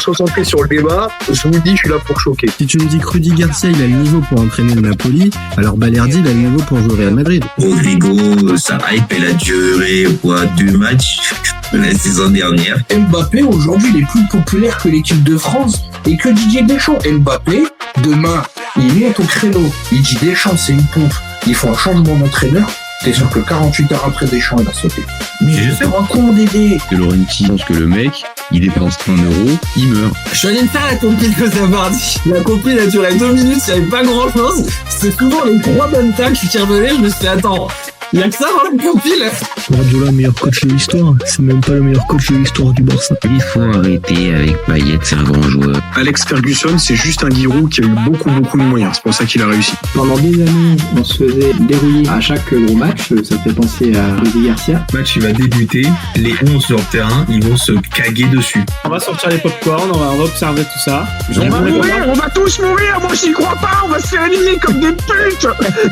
se concentrer sur le débat. Je vous le dis, je suis là pour choquer. Si tu me dis que Rudy Garcia, il a le niveau pour entraîner le Napoli, alors Balerdi, il a le niveau pour jouer au Real Madrid. Rodrigo, sa hype, elle a duré, 2 matchs la saison dernière. Mbappé, aujourd'hui, il est plus populaire que l'équipe de France et que Didier Deschamps. Mbappé, demain, il monte au créneau. Il dit Deschamps, c'est une pompe. Il faut un changement d'entraîneur. T'es sûr que 48 heures après Deschamps, il va sauter. Mais je sais pas con, Dédé. Que Laurenti pense que le mec, il dépense 1 euro, il meurt. Je suis allé me faire la compil que ça dit. La compil, elle a duré 2 minutes, il n'y avait pas grand chose. C'est souvent les 3 bonnes tacles qui revenaient. Je me suis dit, attends, il y a que ça dans la compil. Guardiola, meilleur coach de l'histoire. C'est même pas le meilleur coach de l'histoire du Barça. Il faut arrêter avec Payet, c'est un grand joueur. Alex Ferguson, c'est juste un Giroud qui a eu beaucoup de moyens. C'est pour ça qu'il a réussi. Pendant des années, on se faisait dérouiller à chaque gros match. Ça fait penser à Rudy Garcia. Le match, il va débuter. Les 11 sur le terrain, ils vont se caguer dessus. On va sortir les popcorn, on va observer tout ça. On va tous mourir. Moi, j'y crois pas. On va se faire éliminer comme des putes.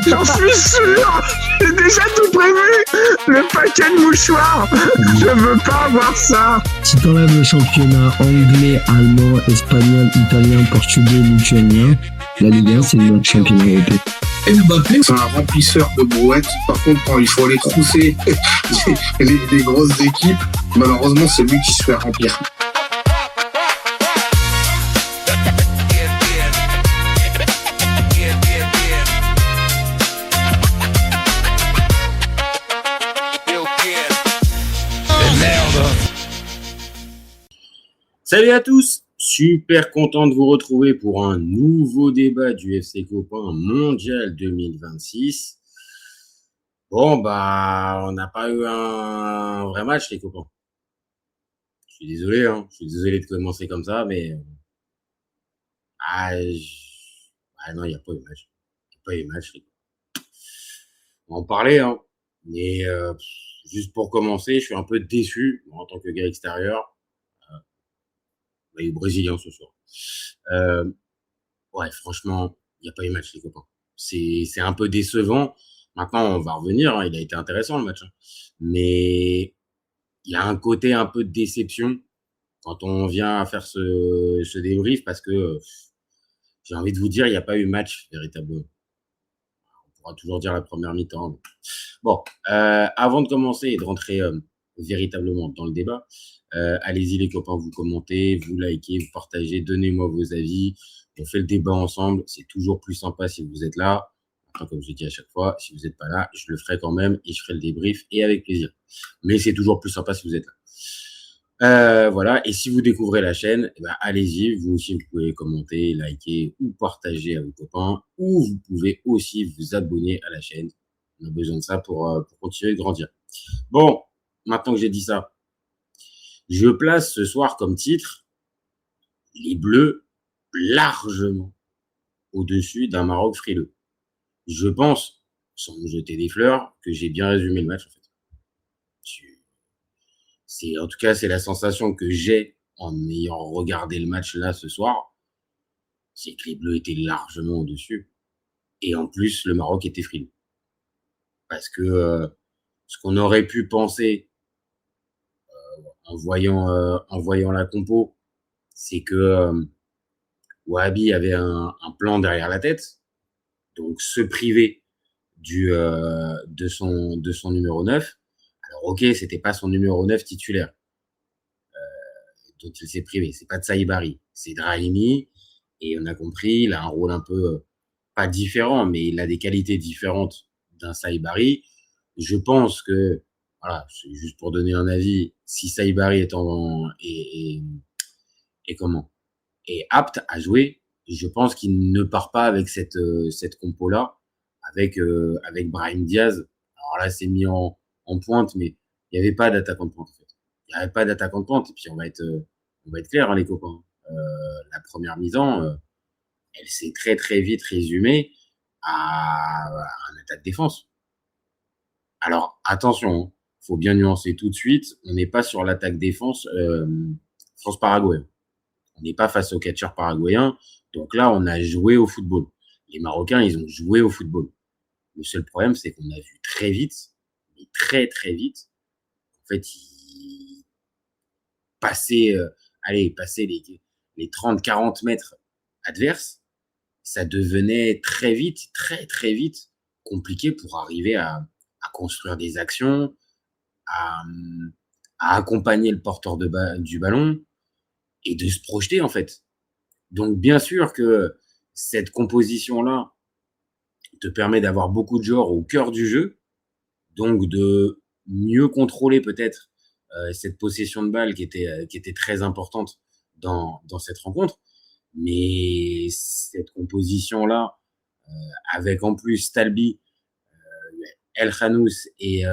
J'en suis sûr. J'ai déjà tout prévu. Le paquet de mouchoirs. Je veux pas avoir ça. Si t'enlèves le championnat anglais, allemand, espagnol, italien, portugais, lituanien, la Ligue 1, c'est le meilleur championnat européen. Mbappé, c'est un remplisseur de brouettes. Par contre, quand il faut aller trousser les grosses équipes, malheureusement, c'est lui qui se fait remplir. Salut à tous, super content de vous retrouver pour un nouveau débat du FC Copain Mondial 2026. Bon, on n'a pas eu un vrai match, les copains. Je suis désolé de commencer comme ça, mais non, il n'y a pas eu match. Il n'y a pas eu match, les copains. On va en parler, mais juste pour commencer, je suis un peu déçu en tant que gars extérieur. Les Brésiliens ce soir. Franchement, il n'y a pas eu match, les copains. C'est un peu décevant. Maintenant, on va revenir. Il a été intéressant, le match. Mais il y a un côté un peu de déception quand on vient à faire ce débrief parce que j'ai envie de vous dire, il n'y a pas eu match, véritablement. On pourra toujours dire la première mi-temps. Mais... Bon, avant de commencer et de rentrer véritablement dans le débat, allez-y les copains, vous commentez, vous likez, vous partagez, donnez-moi vos avis, on fait le débat ensemble, c'est toujours plus sympa si vous êtes là. Enfin, comme je dis à chaque fois, si vous n'êtes pas là, je le ferai quand même et je ferai le débrief et avec plaisir. Mais c'est toujours plus sympa si vous êtes là. Voilà, et si vous découvrez la chaîne, allez-y, vous aussi vous pouvez commenter, liker ou partager à vos copains, ou vous pouvez aussi vous abonner à la chaîne. On a besoin de ça pour continuer de grandir. Bon, maintenant que j'ai dit ça, je place ce soir comme titre les Bleus largement au-dessus d'un Maroc frileux. Je pense, sans me jeter des fleurs, que j'ai bien résumé le match en fait. En tout cas, c'est la sensation que j'ai en ayant regardé le match là ce soir, c'est que les Bleus étaient largement au-dessus. Et en plus, le Maroc était frileux. Parce que ce qu'on aurait pu penser en voyant la compo, c'est que Wahabi avait un plan derrière la tête, donc se priver de son numéro 9. Alors ok, c'était pas son numéro 9 titulaire dont il s'est privé, c'est pas de Saïbari, c'est Brahimi, et on a compris, il a un rôle un peu pas différent, mais il a des qualités différentes d'un Saïbari. Je pense que voilà, c'est juste pour donner un avis, si Saïbari est apte à jouer, je pense qu'il ne part pas avec cette compo-là, avec Brahim Diaz. Alors là, c'est mis en pointe, mais il n'y avait pas d'attaquant de pointe, en fait. Il n'y avait pas d'attaquant de pointe, et puis on va être clair, les copains. La première mi-temps, elle s'est très, très vite résumée à un attaque-défense. Alors, attention, faut bien nuancer tout de suite. On n'est pas sur l'attaque-défense France-Paraguay. On n'est pas face au catcheur paraguayen. Donc là, on a joué au football. Les Marocains, ils ont joué au football. Le seul problème, c'est qu'on a vu très vite, mais très, très vite, en fait, ils passaient les 30-40 mètres adverses, ça devenait très vite, très très vite compliqué pour arriver à construire des actions, à, à accompagner le porteur du ballon et de se projeter en fait. Donc bien sûr que cette composition-là te permet d'avoir beaucoup de joueurs au cœur du jeu, donc de mieux contrôler peut-être cette possession de balle qui était très importante dans cette rencontre. Mais cette composition-là, avec en plus Talbi, El Khanous et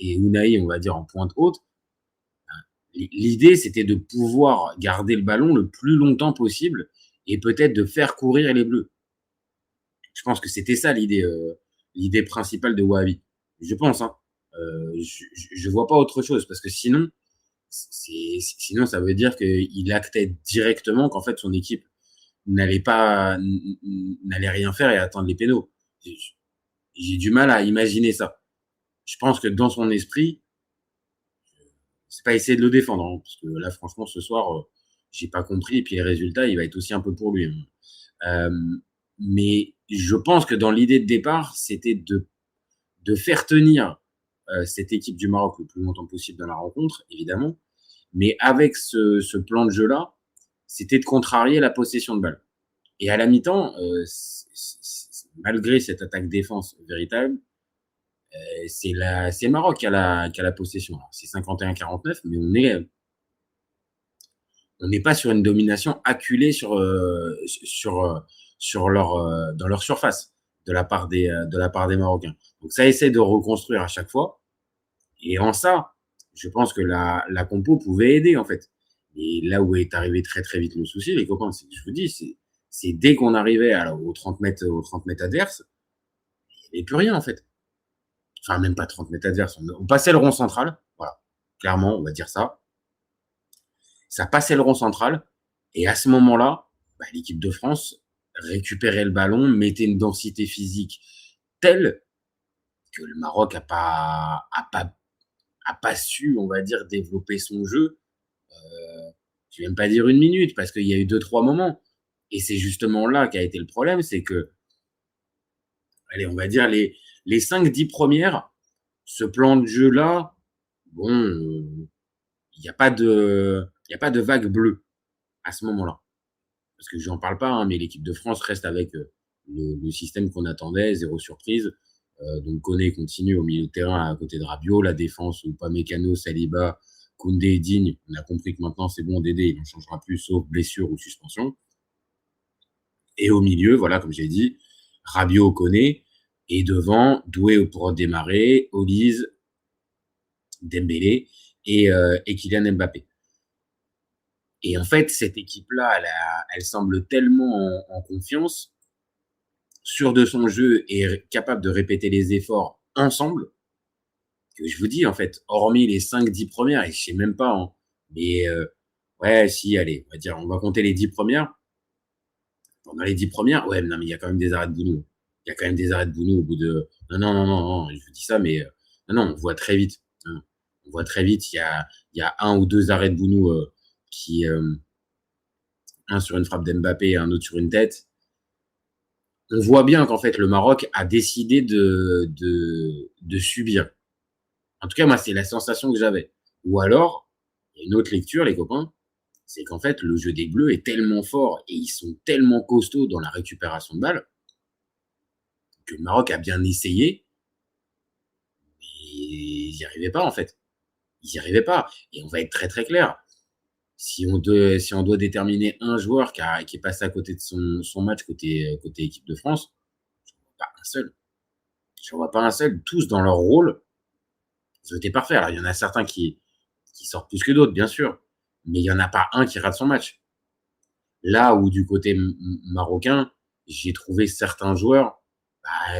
Unai, on va dire en pointe haute, l'idée c'était de pouvoir garder le ballon le plus longtemps possible et peut-être de faire courir les Bleus. Je pense que c'était ça l'idée principale de Wahhabi. Je pense, hein. Je vois pas autre chose parce que sinon ça veut dire qu'il actait directement qu'en fait son équipe n'allait rien faire et attendre les pénaux. J'ai du mal à imaginer ça. Je pense que dans son esprit, c'est pas essayer de le défendre, hein, parce que là franchement ce soir j'ai pas compris et puis les résultats il va être aussi un peu pour lui. Hein. Mais je pense que dans l'idée de départ, c'était de faire tenir cette équipe du Maroc le plus longtemps possible dans la rencontre, évidemment. Mais avec ce plan de jeu-là, c'était de contrarier la possession de balle. Et à la mi-temps, malgré cette attaque-défense véritable, c'est le Maroc qui a la possession. Alors, c'est 51-49, mais on n'est pas sur une domination acculée dans leur surface de la part des Marocains. Donc ça essaie de reconstruire à chaque fois. Et en ça, je pense que la compo pouvait aider en fait. Et là où est arrivé très très vite le souci, les copains, c'est que je vous dis, c'est dès qu'on arrivait aux 30 mètres adverses, il n'y avait plus rien en fait. Enfin même pas 30 mètres adverses, on passait le rond central, voilà, clairement on va dire ça. Ça passait le rond central et à ce moment-là, l'équipe de France récupérait le ballon, mettait une densité physique telle que le Maroc a pas su, on va dire, développer son jeu. Je vais même pas dire une minute parce qu'il y a eu 2-3 moments. Et c'est justement là qu'a été le problème, c'est que, allez, on va dire les 5-10 premières, ce plan de jeu-là, bon, il n'y a pas de vague bleue à ce moment-là. Parce que j'en parle pas, hein, mais l'équipe de France reste avec le système qu'on attendait, zéro surprise. Donc Koné continue au milieu de terrain à côté de Rabiot, la défense ou Upamecano, Saliba, Koundé, Digne. On a compris que maintenant c'est bon, Dédé, il ne changera plus sauf blessure ou suspension. Et au milieu, voilà, comme j'ai dit, Rabiot, Koné, et devant, Doué pour démarrer, Olise, Dembélé et Kylian Mbappé. Et en fait, cette équipe-là, elle semble tellement en confiance, sûre de son jeu et capable de répéter les efforts ensemble, que je vous dis, en fait, hormis les 5-10 premières, et je sais même pas, hein, mais ouais, si, allez, on va compter les 10 premières. Pendant les 10 premières, ouais, non, mais il y a quand même des arrêts de Bounou. Il y a quand même des arrêts de Bounou au bout de... Non, je vous dis ça, mais non, on voit très vite. Hein. On voit très vite, il y a 1 ou 2 arrêts de Bounou qui... un sur une frappe d'Mbappé et un autre sur une tête. On voit bien qu'en fait, le Maroc a décidé de subir. En tout cas, moi, c'est la sensation que j'avais. Ou alors, il y a une autre lecture, les copains, c'est qu'en fait, le jeu des Bleus est tellement fort et ils sont tellement costauds dans la récupération de balles que le Maroc a bien essayé, mais ils n'y arrivaient pas, en fait. Ils n'y arrivaient pas. Et on va être très, très clair. Si on doit déterminer un joueur qui est passé à côté de son match côté équipe de France, je n'en vois pas un seul. Je n'en vois pas un seul. Tous dans leur rôle, ils ont été parfaits. Alors, il y en a certains qui sortent plus que d'autres, bien sûr. Mais il n'y en a pas un qui rate son match. Là où du côté marocain, j'ai trouvé certains joueurs,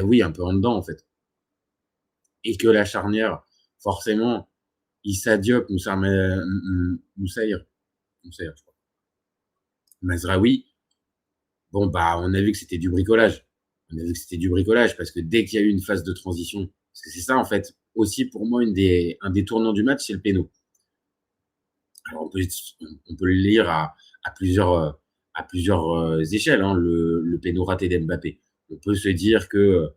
oui, un peu en dedans, en fait. Et que la charnière, forcément, Issa Diop, Moussaïr, je crois. Mazraoui, bon, on a vu que c'était du bricolage. Parce que dès qu'il y a eu une phase de transition, parce que c'est ça, en fait, aussi pour moi, un des tournants du match, c'est le péno. Alors on peut le lire à plusieurs échelles, hein, le péno raté d'Mbappé. On peut se dire que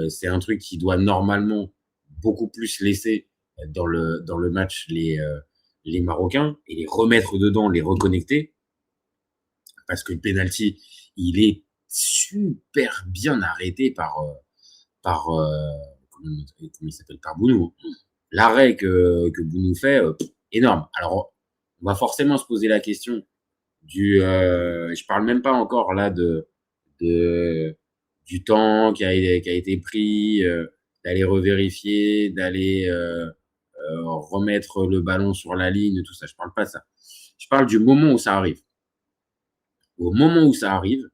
c'est un truc qui doit normalement beaucoup plus laisser dans le match les Marocains et les remettre dedans, les reconnecter, parce que le penalty, il est super bien arrêté par comment il s'appelle, par Bounou. L'arrêt que Bounou fait, énorme. Alors, on va forcément se poser la question je parle même pas encore là du temps qui a été pris, d'aller revérifier, d'aller remettre le ballon sur la ligne, tout ça. Je parle pas de ça. Je parle du moment où ça arrive. Au moment où ça arrive,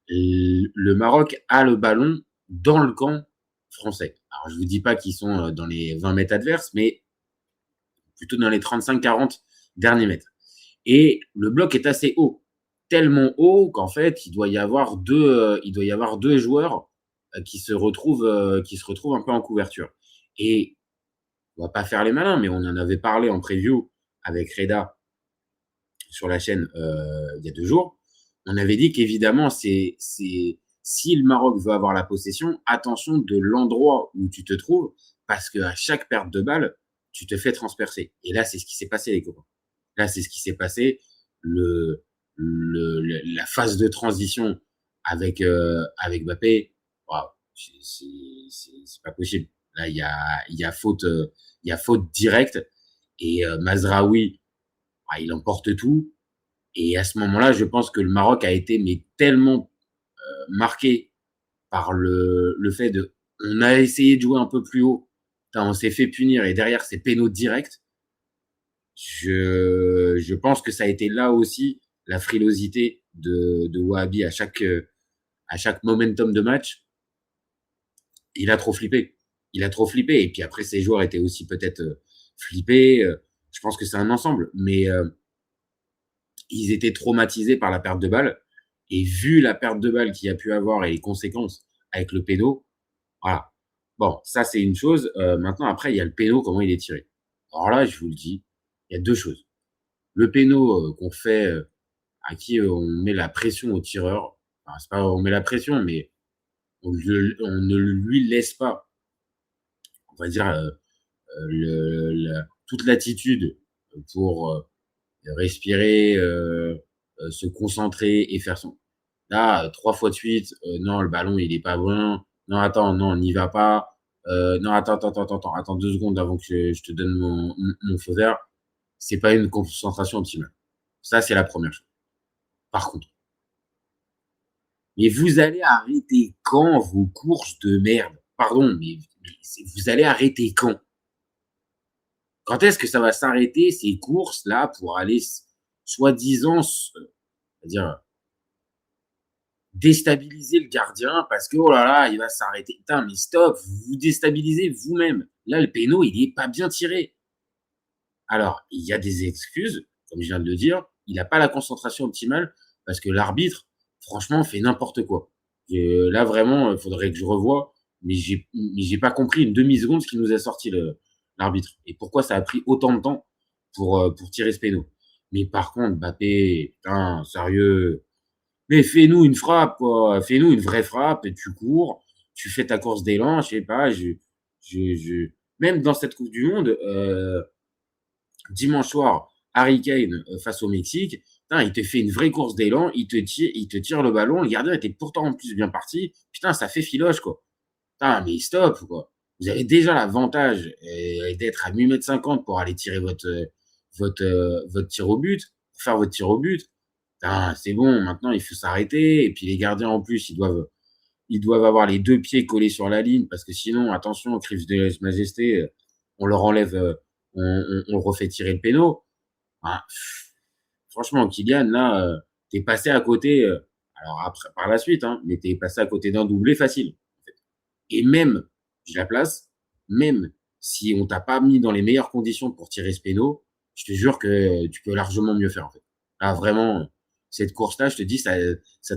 le Maroc a le ballon dans le camp français. Alors, je vous dis pas qu'ils sont dans les 20 mètres adverses, mais plutôt dans les 35-40 derniers mètres. Et le bloc est assez haut. Tellement haut qu'en fait, il doit y avoir deux joueurs qui se retrouvent un peu en couverture. Et on va pas faire les malins, mais on en avait parlé en preview avec Reda sur la chaîne il y a 2 jours. On avait dit qu'évidemment, si le Maroc veut avoir la possession, attention de l'endroit où tu te trouves, parce qu'à chaque perte de balle, tu te fais transpercer. Et là, c'est ce qui s'est passé, les copains. Là, c'est ce qui s'est passé. La phase de transition avec Mbappé, waouh, c'est pas possible. Là, il y a faute directe et Mazraoui, il emporte tout. Et à ce moment-là, je pense que le Maroc a été tellement marqué par le fait on a essayé de jouer un peu plus haut, on s'est fait punir et derrière c'est péno direct. Je pense que ça a été là aussi la frilosité de Wahhabi à chaque momentum de match. Il a trop flippé. Et puis après, ses joueurs étaient aussi peut-être flippés. Je pense que c'est un ensemble. Mais ils étaient traumatisés par la perte de balle. Et vu la perte de balle qu'il y a pu avoir et les conséquences avec le péno, voilà. Bon, ça, c'est une chose. Maintenant, après, il y a le péno, comment il est tiré. Alors là, je vous le dis, il y a 2 choses. Le péno qu'on fait, à qui on met la pression au tireur. Enfin, c'est pas on met la pression, mais on ne lui laisse pas, on va dire, toute l'attitude pour respirer, se concentrer et faire son. Là, 3 fois de suite, non, le ballon, il est pas bon. Non, attends, non, on n'y va pas. Non, attends 2 secondes avant que je te donne mon feu vert. C'est pas une concentration optimale. Ça, c'est la première chose. Par contre, mais vous allez arrêter quand vos courses de merde? Pardon, mais vous allez arrêter quand? Quand est-ce que ça va s'arrêter, ces courses-là, pour aller, soi-disant, c'est-à-dire déstabiliser le gardien parce que, oh là là, il va s'arrêter. Putain, mais stop, vous vous déstabilisez vous-même. Là, le péno, il est pas bien tiré. Alors, il y a des excuses, comme je viens de le dire. Il n'a pas la concentration optimale parce que l'arbitre, franchement, fait n'importe quoi. Là, vraiment, il faudrait que je revoie, mais j'ai pas compris une demi-seconde ce qui nous a sorti l'arbitre et pourquoi ça a pris autant de temps pour tirer ce péno. Mais par contre, Mbappé, putain, sérieux, mais fais-nous une frappe, quoi. Fais-nous une vraie frappe et tu cours, tu fais ta course d'élan, je sais pas, même dans cette Coupe du Monde, dimanche soir, Harry Kane face au Mexique, putain, il te fait une vraie course d'élan, il te tire le ballon, le gardien était pourtant en plus bien parti, putain, ça fait filoche, quoi. Putain, mais stop, quoi. Vous avez déjà l'avantage d'être à 8,50 m pour aller tirer votre tir au but, pour faire votre tir au but. Putain, c'est bon, maintenant il faut s'arrêter. Et puis les gardiens en plus, ils doivent avoir les 2 pieds collés sur la ligne parce que sinon, attention, crise de majesté, on leur enlève, on refait tirer le péno. Ah, franchement, Kylian, là, t'es passé à côté, alors après, par la suite, hein, mais t'es passé à côté d'un doublé facile. En fait. Et même, je la place, même si on t'a pas mis dans les meilleures conditions pour tirer ce péno, je te jure que tu peux largement mieux faire, en fait. Là, vraiment, cette course-là, je te dis, ça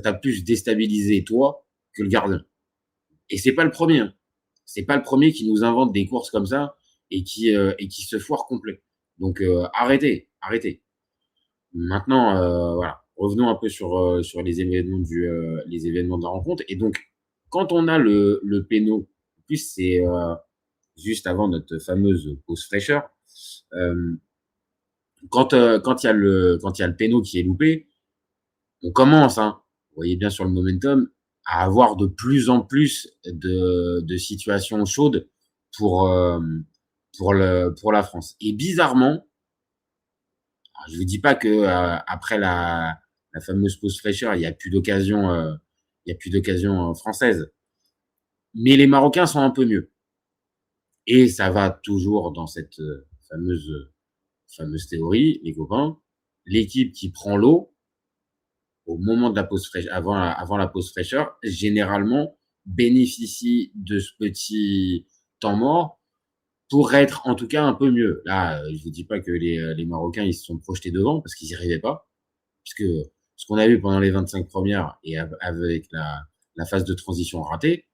t'a plus déstabilisé, toi, que le gardien. Et c'est pas le premier, hein. C'est pas le premier qui nous invente des courses comme ça et qui se foire complet. Donc, arrêtez. arrêtez. Maintenant, voilà, revenons un peu sur les événements de la rencontre. Et donc, quand on a le péno, en plus c'est juste avant notre fameuse pause fraîcheur, quand il y a le péno qui est loupé, on commence, hein, vous voyez bien sur le momentum, à avoir de plus en plus de situations chaudes pour la France. Et bizarrement, alors je vous dis pas que après la fameuse pause fraîcheur, il y a plus d'occasion française, mais les Marocains sont un peu mieux. Et ça va toujours dans cette fameuse théorie, les copains. L'équipe qui prend l'eau au moment de la pause fraîcheur, avant la pause fraîcheur, généralement bénéficie de ce petit temps mort pour être en tout cas un peu mieux. Là, je vous dis pas que les Marocains ils se sont projetés devant parce qu'ils n'y arrivaient pas, puisque ce qu'on a vu pendant les 25 premières et avec la phase de transition ratée,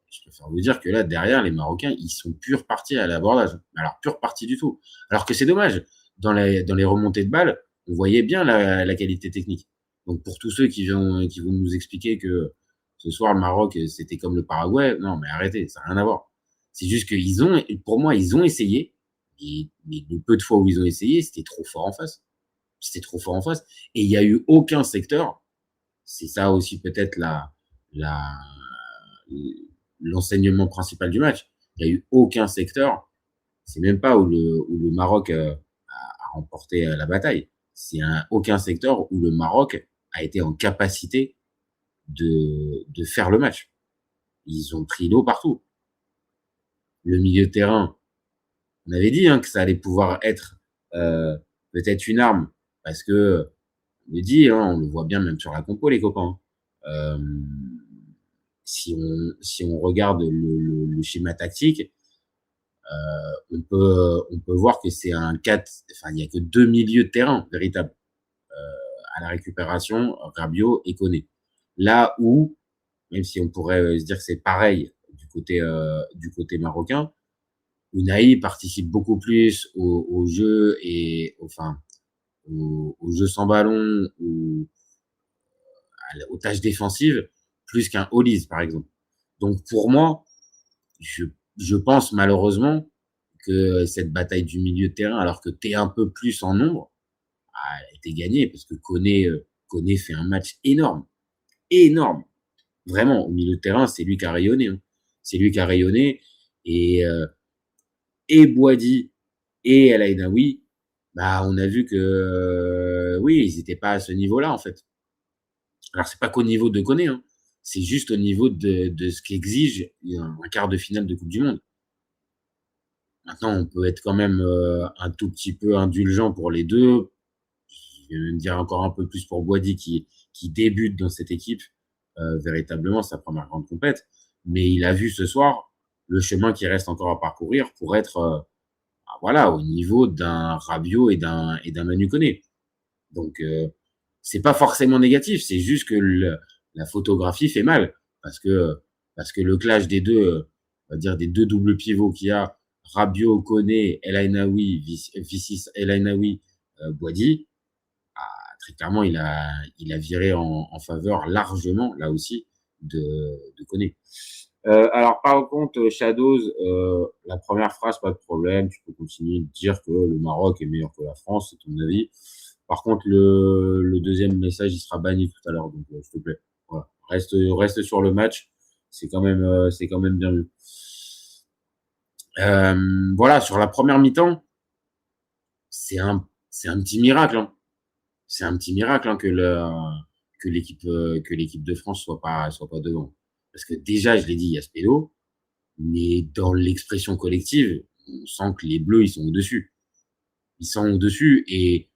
je préfère vous dire que là, derrière, les Marocains, ils sont plus repartis à l'abordage. Alors, plus repartis du tout. Alors que c'est dommage. Dans les remontées de balles, on voyait bien la qualité technique. Donc, pour tous ceux qui vont nous expliquer que ce soir, le Maroc, c'était comme le Paraguay, non, mais arrêtez, ça n'a rien à voir. C'est juste pour moi, ils ont essayé. Mais le peu de fois où ils ont essayé, c'était trop fort en face. C'était trop fort en face. Et il n'y a eu aucun secteur. C'est ça aussi peut-être l'enseignement principal du match. Il n'y a eu aucun secteur. C'est même pas où le Maroc a remporté la bataille. C'est aucun secteur où le Maroc a été en capacité de faire le match. Ils ont pris l'eau partout. Le milieu de terrain, on avait dit que ça allait pouvoir être peut-être une arme, parce que on le dit, on le voit bien même sur la compo, les copains. Si on regarde le schéma tactique, on peut voir que c'est un 4, enfin il y a que 2 milieux de terrain véritables à la récupération, Rabiot et Koné. Là où, même si on pourrait se dire que c'est pareil du côté marocain, Unai participe beaucoup plus au jeu et au jeu sans ballon ou aux tâches défensives plus qu'un Olise, par exemple. Donc, pour moi, je pense malheureusement que cette bataille du milieu de terrain, alors que t'es un peu plus en nombre, elle a été gagnée parce que Koné fait un match énorme. Énorme. Vraiment, au milieu de terrain, c'est lui qui a rayonné. C'est lui qui a rayonné. Et Boadi et El Ainaoui, on a vu que, oui, ils n'étaient pas à ce niveau-là, en fait. Alors, c'est pas qu'au niveau de Koné, c'est juste au niveau de ce qu'exige un quart de finale de Coupe du Monde. Maintenant, on peut être quand même un tout petit peu indulgent pour les deux. Je vais même dire encore un peu plus pour Boadi qui débute dans cette équipe, véritablement sa première grande compète. Mais il a vu ce soir le chemin qui reste encore à parcourir pour être au niveau d'un Rabiot et d'un Manu Koné. Donc, c'est pas forcément négatif, c'est juste que la photographie fait mal parce que le clash des deux, on va dire des deux doubles pivots qu'il y a, Rabiot, Koné, El Ainaoui, Vicis El Ainaoui, Boadi, très clairement il a viré en faveur largement là aussi de Koné. Alors par contre, Shadows, la première phrase, pas de problème, tu peux continuer de dire que le Maroc est meilleur que la France, c'est ton avis. Par contre, le deuxième message, il sera banni tout à l'heure, donc s'il te plaît. Voilà. Reste sur le match, c'est quand même bien vu. Voilà, sur la première mi-temps, c'est un petit miracle. C'est un petit miracle que l'équipe de France soit pas devant. Parce que déjà, je l'ai dit, il y a ce pédo, mais dans l'expression collective, on sent que les Bleus, ils sont au-dessus. Ils sont au-dessus et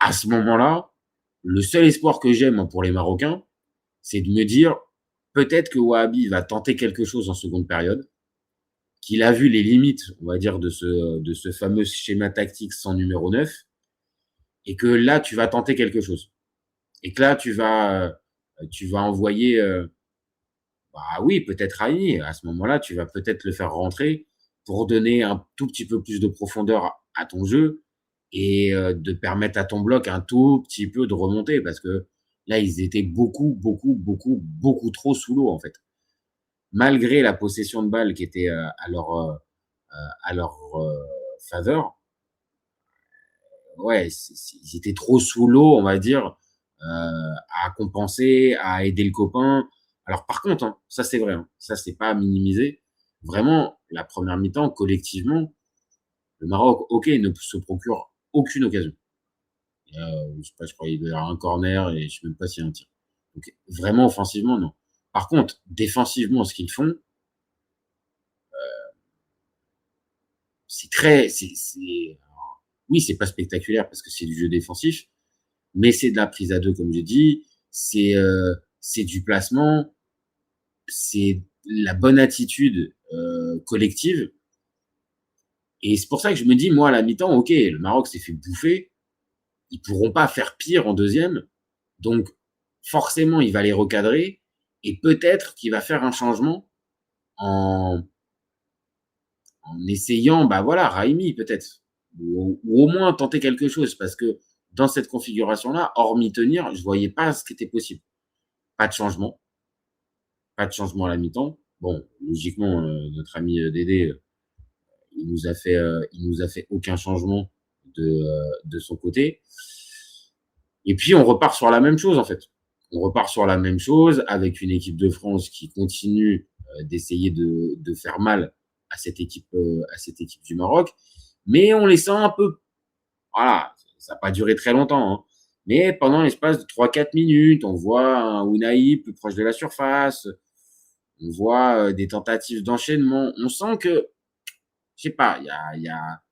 à ce moment-là, le seul espoir que j'ai, moi, pour les Marocains, c'est de me dire peut-être que Wahabi va tenter quelque chose en seconde période, qu'il a vu les limites, on va dire, de ce fameux schéma tactique sans numéro 9, et que là, tu vas tenter quelque chose. Et que là, tu vas envoyer, oui, peut-être Raïni. À ce moment-là, tu vas peut-être le faire rentrer pour donner un tout petit peu plus de profondeur à ton jeu et de permettre à ton bloc un tout petit peu de remonter parce que là, ils étaient beaucoup trop sous l'eau, en fait. Malgré la possession de balle qui était à leur faveur, ouais, ils étaient trop sous l'eau, on va dire, à compenser, à aider le copain. Alors par contre, hein, ça c'est vrai, hein, ça c'est pas à minimiser. Vraiment, la première mi-temps, collectivement, le Maroc, ok, ne se procure aucune occasion. Je sais pas, je crois qu'il doit y avoir un corner et je sais même pas s'il y a un tir. Donc vraiment offensivement, non. Par contre, défensivement, ce qu'ils font, c'est très, oui, c'est pas spectaculaire parce que c'est du jeu défensif, mais c'est de la prise à deux, comme j'ai dit, c'est du placement, c'est la bonne attitude collective. Et c'est pour ça que je me dis, moi, à la mi-temps, ok, le Maroc s'est fait bouffer, ils pourront pas faire pire en deuxième, donc forcément, il va les recadrer, et peut-être qu'il va faire un changement en essayant, bah voilà, Raimi peut-être, ou au moins tenter quelque chose, parce que dans cette configuration-là, hormis tenir, je voyais pas ce qui était possible. Pas de changement à la mi-temps. Bon, logiquement, notre ami Dédé, il nous a fait aucun changement de son côté. Et puis on repart sur la même chose en fait. On repart sur la même chose avec une équipe de France qui continue d'essayer de faire mal à cette équipe du Maroc, mais on les sent un peu. Voilà, ça n'a pas duré très longtemps, hein. Mais pendant l'espace de 3-4 minutes, on voit un Unai plus proche de la surface, on voit des tentatives d'enchaînement. On sent que, je sais pas, il y a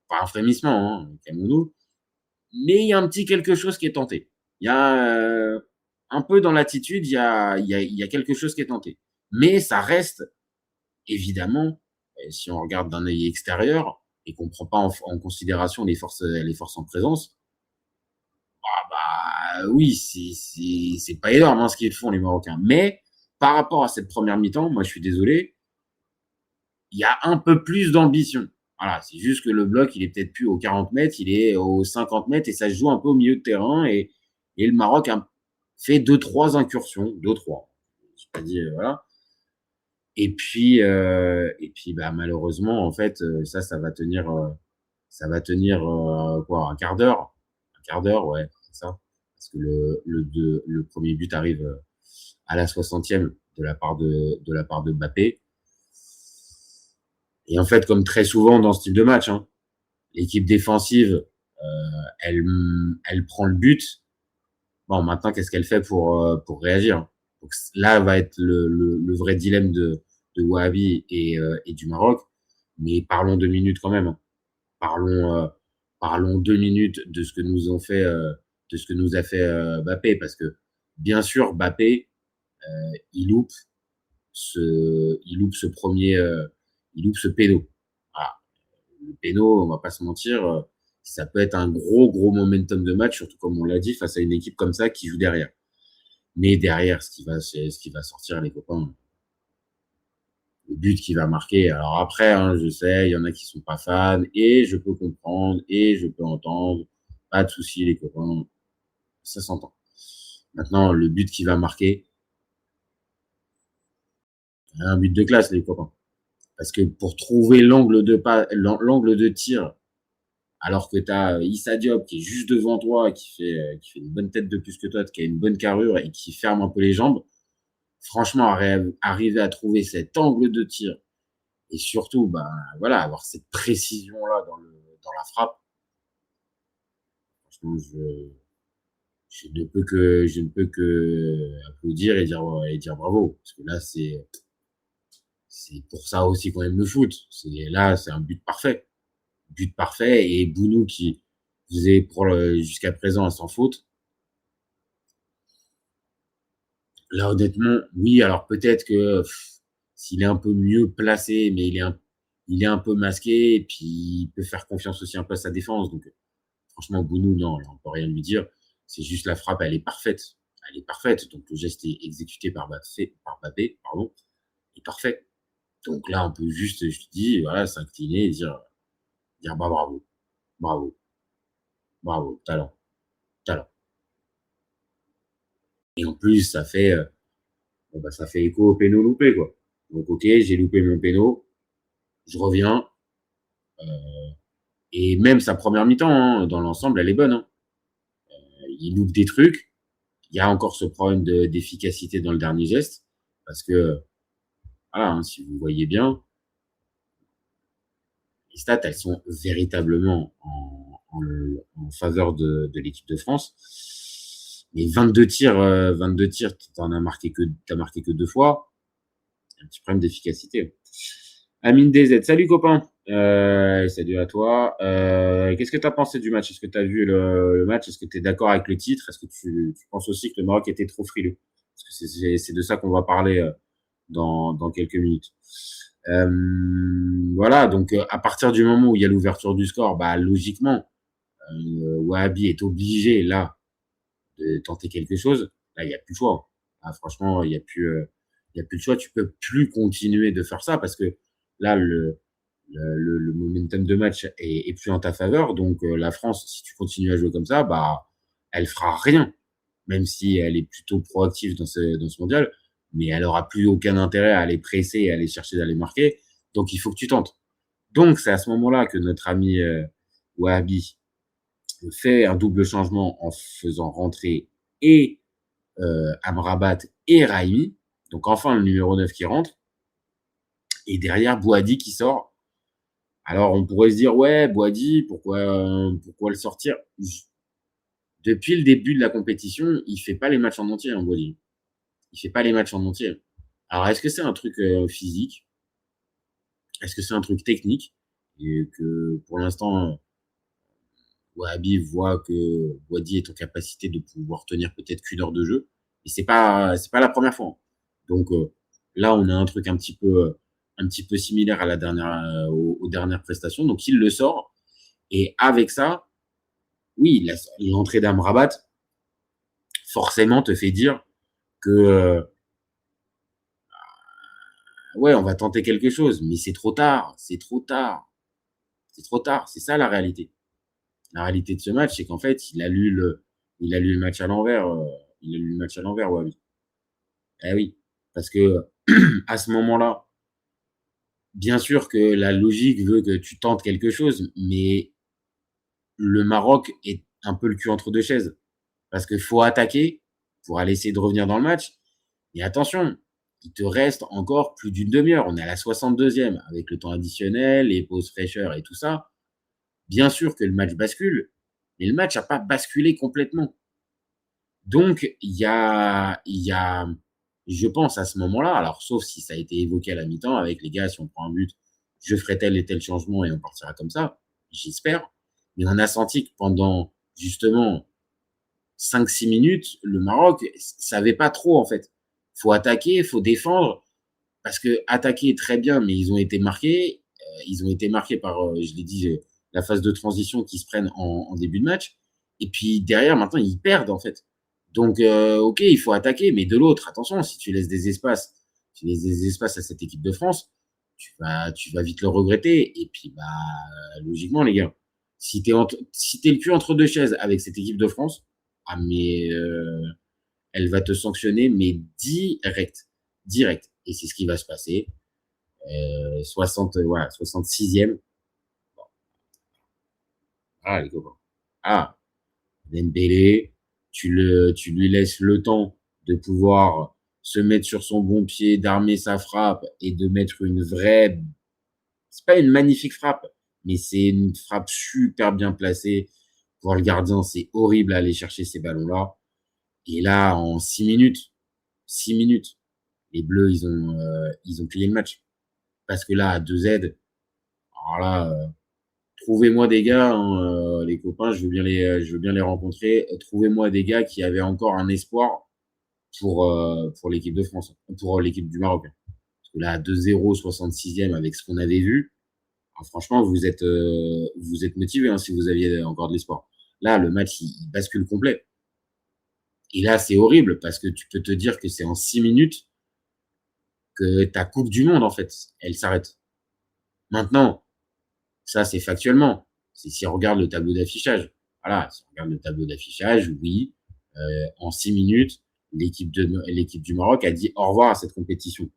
pas un frémissement, hein, calmons-nous, mais il y a un petit quelque chose qui est tenté. Il y a un peu dans l'attitude, il y a quelque chose qui est tenté. Mais ça reste, évidemment, si on regarde d'un œil extérieur et qu'on ne prend pas en considération les forces en présence, oui, c'est pas énorme hein, ce qu'ils font les Marocains. Mais par rapport à cette première mi-temps, moi je suis désolé, il y a un peu plus d'ambition. Voilà, c'est juste que le bloc, il est peut-être plus aux 40 mètres, il est aux 50 mètres et ça se joue un peu au milieu de terrain et le Maroc a fait 2-3 incursions, 2-3. Je pas dit, voilà. Et puis bah, malheureusement, en fait, ça va tenir quoi, un quart d'heure? Un quart d'heure, ouais, c'est ça. Parce que le premier but arrive à la 60e de la part de Mbappé. Et en fait, comme très souvent dans ce type de match, hein, l'équipe défensive, elle prend le but. Bon, maintenant, qu'est-ce qu'elle fait pour réagir? Donc, là va être le vrai dilemme de Wahhabi et du Maroc. Mais parlons 2 minutes quand même. Hein. Parlons 2 minutes de ce que nous a fait Mbappé, parce que bien sûr, Mbappé, il loupe ce péno. Voilà. Le péno, on va pas se mentir, ça peut être un gros momentum de match, surtout comme on l'a dit, face à une équipe comme ça qui joue derrière. Mais derrière, ce qui va sortir, les copains, le but qui va marquer. Alors après, hein, je sais, il y en a qui sont pas fans, et je peux comprendre, et je peux entendre. Pas de souci, les copains. Ça s'entend. Maintenant, le but qui va marquer, un but de classe, les copains. Parce que pour trouver l'angle de tir, alors que tu as Issa Diop qui est juste devant toi, qui fait une bonne tête de plus que toi, qui a une bonne carrure et qui ferme un peu les jambes, franchement, arriver à trouver cet angle de tir et surtout, bah, voilà, avoir cette précision-là dans la frappe, franchement, je ne peux que applaudir et dire bravo. Parce que là, c'est pour ça aussi qu'on aime le foot. Là, c'est un but parfait. But parfait. Et Bounou qui faisait jusqu'à présent sans faute. Là, honnêtement, oui, alors peut-être que s'il est un peu mieux placé, mais il est un peu masqué, et puis il peut faire confiance aussi un peu à sa défense. Donc, franchement, Bounou, non, là, on peut rien lui dire. C'est juste la frappe, elle est parfaite. Elle est parfaite. Donc, le geste est exécuté par Mbappé, pardon, est parfait. Donc là, on peut juste, je te dis, voilà, s'incliner et dire bah, bravo, bravo, bravo, talent, talent. Et en plus, ça fait écho au péno loupé, quoi. Donc, ok, j'ai loupé mon péno, je reviens, et même sa première mi-temps, hein, dans l'ensemble, elle est bonne, hein. Il loupe des trucs. Il y a encore ce problème d'efficacité dans le dernier geste, parce que, voilà, hein, si vous voyez bien, les stats, elles sont véritablement en faveur de l'équipe de France. Mais 22 tirs, t'as marqué que 2 fois. Un petit problème d'efficacité. Amine DZ, salut copain. Salut à toi. Qu'est-ce que tu as pensé du match? Est-ce que tu as vu le match? Est-ce que tu es d'accord avec le titre? Est-ce que tu penses aussi que le Maroc était trop frileux? Parce que c'est de ça qu'on va parler dans quelques minutes. Voilà, donc à partir du moment où il y a l'ouverture du score, bah logiquement, Wahhabi est obligé là de tenter quelque chose. Là, il n'y a plus de choix. Ah, franchement, il n'y a plus de choix. Tu peux plus continuer de faire ça parce que là, le momentum de match est plus en ta faveur. Donc, la France, si tu continues à jouer comme ça, bah, elle fera rien. Même si elle est plutôt proactive dans ce mondial, mais elle aura plus aucun intérêt à aller presser et à aller chercher d'aller marquer. Donc, il faut que tu tentes. Donc, c'est à ce moment-là que notre ami Wahhabi fait un double changement en faisant rentrer et Amrabat et Raimi. Donc, enfin, le numéro 9 qui rentre. Et derrière, Bouhaddi qui sort. Alors, on pourrait se dire, ouais, Bouhaddi, pourquoi le sortir? Depuis le début de la compétition, il fait pas les matchs en entier, hein, Bouhaddi. Il fait pas les matchs en entier. Alors, est-ce que c'est un truc physique? Est-ce que c'est un truc technique? Et que, pour l'instant, Wahhabi voit que Bouhaddi est en capacité de pouvoir tenir peut-être qu'1 heure de jeu. Et c'est pas la première fois. Donc, là, on a un truc un petit peu similaire à aux dernières prestations. Donc, il le sort. Et avec ça, oui, l'entrée d'Amrabat, forcément, te fait dire que, ouais, on va tenter quelque chose, mais c'est trop tard. C'est trop tard. C'est trop tard. C'est ça la réalité. La réalité de ce match, c'est qu'en fait, il a lu le match à l'envers. Il a lu le match à l'envers, Wahhabi. Eh oui, parce que à ce moment-là, bien sûr que la logique veut que tu tentes quelque chose, mais le Maroc est un peu le cul entre deux chaises. Parce qu'il faut attaquer pour aller essayer de revenir dans le match. Et attention, il te reste encore plus d'une demi-heure. On est à la 62e avec le temps additionnel, les pauses fraîcheurs et tout ça. Bien sûr que le match bascule, mais le match n'a pas basculé complètement. Donc, il y a, je pense à ce moment-là, alors sauf si ça a été évoqué à la mi-temps avec les gars, si on prend un but, je ferai tel et tel changement et on partira comme ça, j'espère. Mais on a senti que pendant justement 5-6 minutes, le Maroc savait pas trop en fait. Faut attaquer, faut défendre, parce que attaquer très bien, mais ils ont été marqués. Ils ont été marqués par, je l'ai dit, la phase de transition qui se prennent en début de match. Et puis derrière, maintenant, ils perdent en fait. Donc, ok, il faut attaquer, mais de l'autre, attention, si tu laisses des espaces à cette équipe de France, tu vas vite le regretter. Et puis, bah, logiquement, les gars, si t'es le cul entre deux chaises avec cette équipe de France, ah, mais elle va te sanctionner, mais direct. Et c'est ce qui va se passer. 66e. Bon. Ah, les copains. Ah, Dembélé, tu lui laisses le temps de pouvoir se mettre sur son bon pied, d'armer sa frappe et de mettre une vraie, c'est pas une magnifique frappe, mais c'est une frappe super bien placée. Pour le gardien, c'est horrible à aller chercher ces ballons-là. Et là, en 6 minutes, les Bleus, ils ont plié le match. Parce que là, à 2Z, alors là, trouvez-moi des gars, hein, les copains, je veux bien les rencontrer. Trouvez-moi des gars qui avaient encore un espoir pour l'équipe de France, pour l'équipe du Maroc. Parce que là, à 2-0, 66e, avec ce qu'on avait vu, alors franchement, vous êtes motivés, hein, si vous aviez encore de l'espoir. Là, le match, il bascule complet. Et là, c'est horrible parce que tu peux te dire que c'est en 6 minutes que ta Coupe du Monde, en fait, elle s'arrête. Maintenant, ça, c'est factuellement. C'est si on regarde le tableau d'affichage. Voilà, si on regarde le tableau d'affichage, oui, en 6 minutes, l'équipe du Maroc a dit au revoir à cette compétition.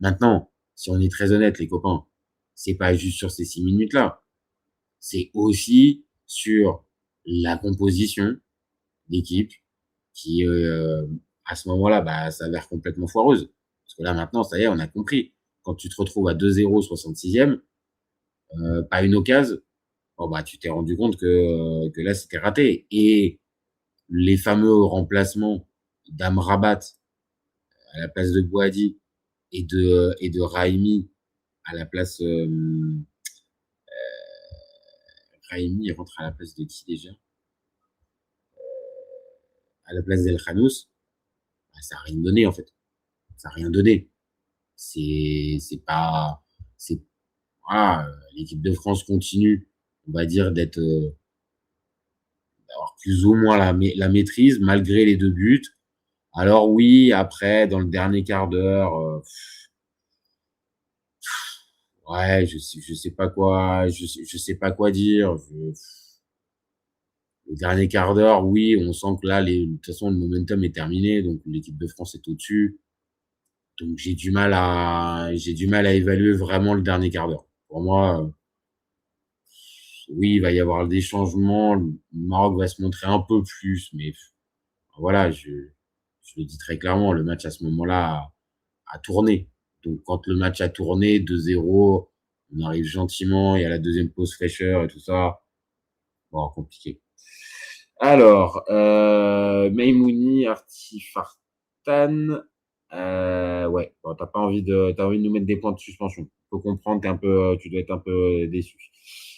Maintenant, si on est très honnête, les copains, c'est pas juste sur ces 6 minutes-là. C'est aussi sur la composition d'équipe qui, à ce moment-là, bah, s'avère complètement foireuse. Parce que là, maintenant, ça y est, on a compris. Quand tu te retrouves à 2-0, 66e, pas une occasion, bon, bah, tu t'es rendu compte que là, c'était raté. Et les fameux remplacements d'Amrabat à la place de Bouhaddi et de Raimi à la place, Raimi, il rentre à la place de qui déjà? À la place d'El Khanous, bah, ça n'a rien donné, en fait. Ça n'a rien donné. C'est pas, c'est, voilà, l'équipe de France continue, on va dire, d'avoir plus ou moins la maîtrise, malgré les 2 buts. Alors oui, après, dans le dernier quart d'heure, ouais, je sais pas quoi, je sais pas quoi dire. Le dernier quart d'heure, oui, on sent que là, de toute façon, le momentum est terminé, donc l'équipe de France est au-dessus. Donc j'ai du mal à évaluer vraiment le dernier quart d'heure. Pour moi, oui, il va y avoir des changements. Le Maroc va se montrer un peu plus, mais voilà, je le dis très clairement, le match à ce moment-là a tourné. Donc quand le match a tourné, 2-0, on arrive gentiment, il y a la deuxième pause fraîcheur et tout ça. Bon, compliqué. Alors, Maimouni, Artifartan, ouais, bon, t'as envie de nous mettre des points de suspension. Faut comprendre, tu dois être un peu déçu.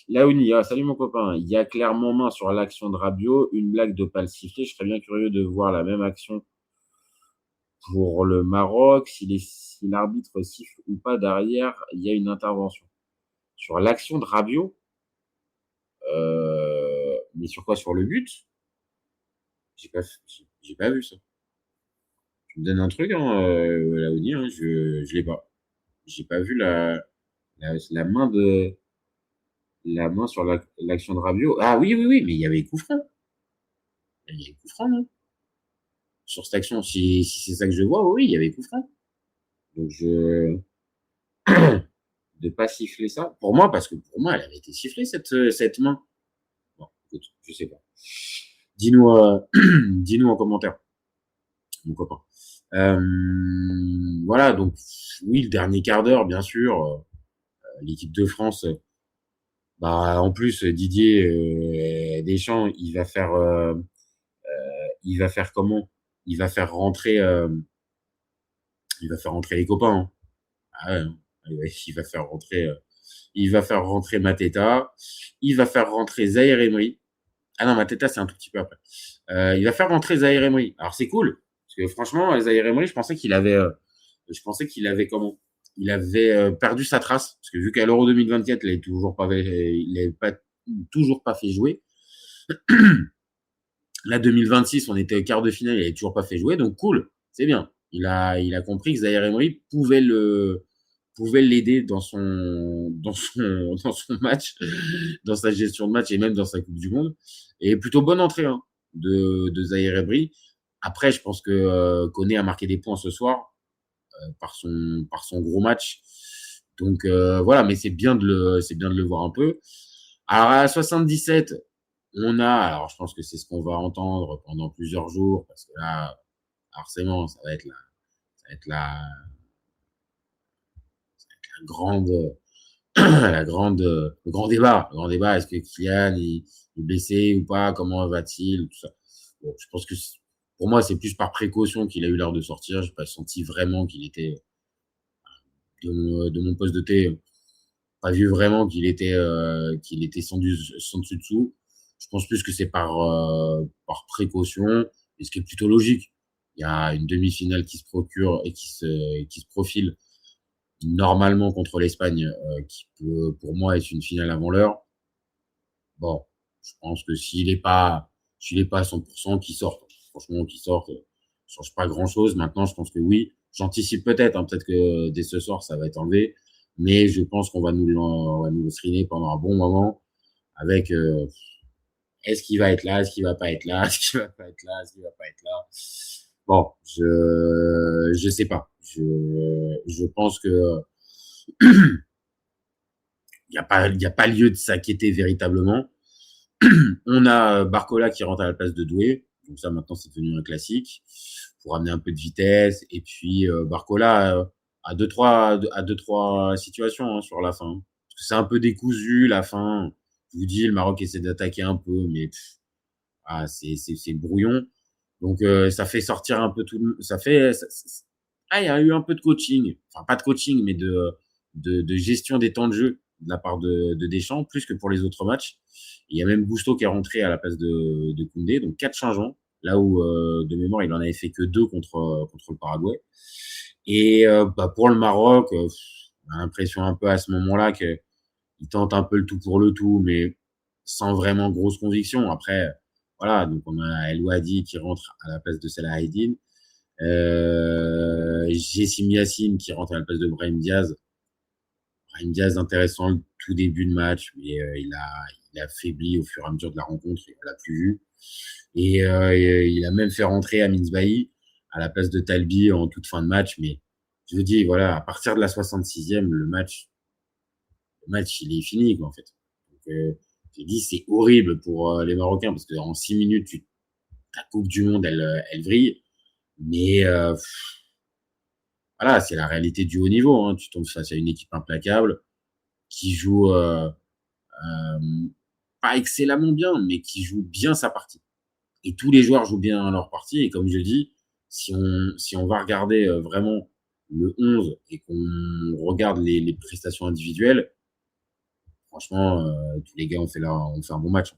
Laouni, salut mon copain. Il y a clairement main sur l'action de Rabiot, une blague de pas le siffler. Je serais bien curieux de voir la même action pour le Maroc. Si l'arbitre siffle ou pas derrière, il y a une intervention. Sur l'action de Rabiot, mais sur quoi? Sur le but? J'ai pas vu ça. Tu me donnes un truc, hein, Laouni, hein, je l'ai pas. J'ai pas vu la main sur l'action de Rabiot. Ah oui, mais il y avait coup franc. Il y avait coup franc, non? Sur cette action, si c'est ça que je vois, oui, il y avait coup franc. Donc de pas siffler ça. Pour moi, parce que pour moi, elle avait été sifflée, cette main. Bon, écoute, je sais pas. Dis-nous en commentaire, mon copain. Voilà, donc oui, le dernier quart d'heure, bien sûr, l'équipe de France, bah en plus Didier Deschamps, il va faire comment? Il va faire rentrer les copains. Hein. Ah ouais, hein. Il va faire rentrer Mateta, il va faire rentrer Zahir Emery. Ah non, Mateta, c'est un tout petit peu après. Il va faire rentrer Zahir Emery. Alors c'est cool, parce que franchement, Zahir Emery, je pensais qu'il avait comment? Il avait perdu sa trace, parce que vu qu'à l'Euro 2024, il n'avait toujours pas fait jouer. Là, 2026, on était au quart de finale, il n'avait toujours pas fait jouer, donc cool, c'est bien. Il a compris que Zahir Emery pouvait l'aider dans son match, dans sa gestion de match et même dans sa Coupe du Monde. Et plutôt bonne entrée de Zahir Emery. Après, je pense que Koné a marqué des points ce soir par son gros match. Donc voilà, mais c'est bien de le voir un peu. Alors à 77, alors je pense que c'est ce qu'on va entendre pendant plusieurs jours parce que là, forcément, ça va être la le grand débat. Le grand débat, est-ce que Kylian est blessé ou pas? Comment va-t-il? Tout ça. Bon, je pense que pour moi, c'est plus par précaution qu'il a eu l'air de sortir. J'ai pas senti vraiment qu'il était de mon poste de thé, pas vu vraiment qu'il était sans dessus-dessous. Je pense plus que c'est par précaution, et ce qui est plutôt logique. Il y a une demi-finale qui se procure et qui se profile normalement contre l'Espagne, qui peut, pour moi, être une finale avant l'heure. Bon, je pense que s'il est pas à 100%, qu'il sorte. Franchement, qu'il sorte, ça change pas grand-chose. Maintenant, je pense que oui, J'anticipe peut-être, hein, peut-être que dès ce soir, ça va être enlevé. Mais je pense qu'on va on va nous le screener pendant un bon moment avec est-ce qu'il va être là, est-ce qu'il va pas être là, est-ce qu'il va pas être là, est-ce qu'il va pas être là. Bon, je sais pas. Je pense que il y a pas lieu de s'inquiéter véritablement. On a Barcola qui rentre à la place de Doué. Donc ça, maintenant, c'est devenu un classique pour amener un peu de vitesse. Et puis, Barcola a deux, trois situations hein, sur la fin. Parce que c'est un peu décousu, la fin. Je vous dis, le Maroc essaie d'attaquer un peu, mais c'est brouillon. Donc, ça fait sortir un peu tout il y a eu un peu de coaching. Enfin, pas de coaching, mais de gestion des temps de jeu de la part de Deschamps, plus que pour les autres matchs. Il y a même Gusto qui est rentré à la place de Koundé, donc 4 changements, là où de mémoire il en avait fait que 2 contre le Paraguay. Et pour le Maroc, on a l'impression un peu à ce moment-là qu'il tente un peu le tout pour le tout, mais sans vraiment grosse conviction. Après, voilà, donc on a El Ouadi qui rentre à la place de Salah Eddin, Jessim Yassine qui rentre à la place de Brahim Diaz. Brahim Diaz intéressant le tout début de match, mais il a affaibli au fur et à mesure de la rencontre, et on l'a plus vu. Et il a même fait rentrer Amin Zbahi à la place de Talbi en toute fin de match. Mais je vous dis, voilà, à partir de la 66e, le match, il est fini, quoi, en fait. Donc, j'ai dit, c'est horrible pour les Marocains parce qu'en 6 minutes, ta Coupe du Monde, elle vrille. Mais voilà, c'est la réalité du haut niveau. Hein. Tu tombes face à une équipe implacable qui joue pas excellemment bien, mais qui joue bien sa partie. Et tous les joueurs jouent bien leur partie. Et comme je dis, si on va regarder vraiment le 11 et qu'on regarde les prestations individuelles, franchement, tous les gars ont fait un bon match.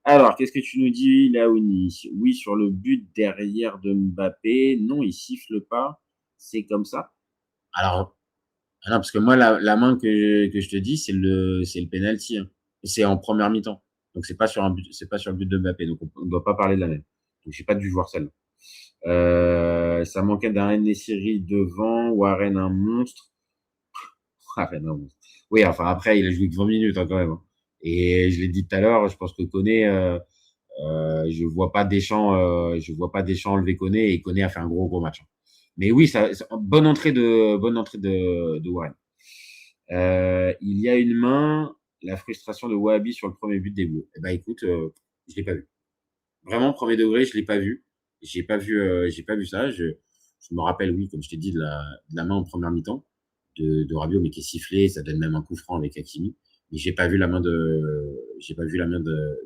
Alors, qu'est-ce que tu nous dis, Laouni? Oui, sur le but derrière de Mbappé. Non, il siffle pas. C'est comme ça. Alors, non, parce que moi, la main que je te dis, c'est le penalty. Hein. C'est en première mi-temps. Donc, c'est pas sur le but de Mbappé. Donc, on ne doit pas parler de la même. Donc, j'ai pas dû voir celle-là. Ça manquait d'un En-Nesyri devant, Warren un monstre. Warren un monstre. Oui, enfin, après, il a joué que 20 minutes, hein, quand même. Hein. Et je l'ai dit tout à l'heure, je pense que Koné, je vois pas Deschamps enlever Koné, et Koné a fait un gros match. Hein. Mais oui, bonne entrée de Warren. Il y a une main, la frustration de Wahabi sur le premier but des Bleus. Eh ben, écoute, je l'ai pas vu. Vraiment, premier degré, je l'ai pas vu. J'ai pas vu ça. Je me rappelle, oui, comme je t'ai dit, de la main en première mi-temps de Rabiot, mais qui est sifflée. Ça donne même un coup franc avec Hakimi. Mais j'ai pas vu la main de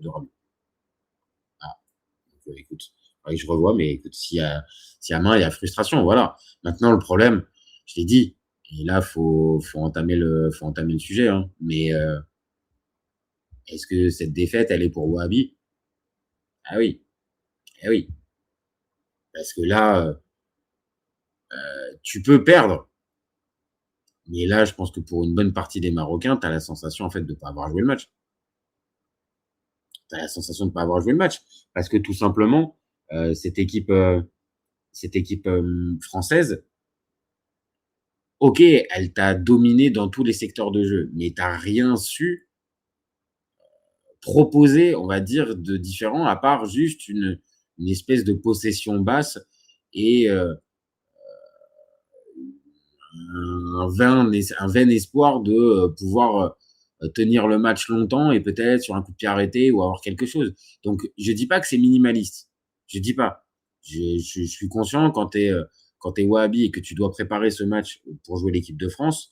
Rabiot. Ah, donc, écoute, je revois, mais écoute, s'il y a main, il y a frustration, voilà. Maintenant, le problème, je l'ai dit, et là, faut entamer le sujet, hein. Mais est-ce que cette défaite, elle est pour Wahabi? Ah oui, eh oui, parce que là, tu peux perdre. Mais là, je pense que pour une bonne partie des Marocains, tu as la sensation en fait de ne pas avoir joué le match. Parce que tout simplement, cette équipe française, ok, elle t'a dominé dans tous les secteurs de jeu, mais tu n'as rien su proposer, on va dire, de différent, à part juste une espèce de possession basse et un vain espoir de pouvoir tenir le match longtemps et peut-être sur un coup de pied arrêté ou avoir quelque chose. Donc, je dis pas que c'est minimaliste. Je dis pas. Je suis conscient quand t'es Wahabi et que tu dois préparer ce match pour jouer l'équipe de France,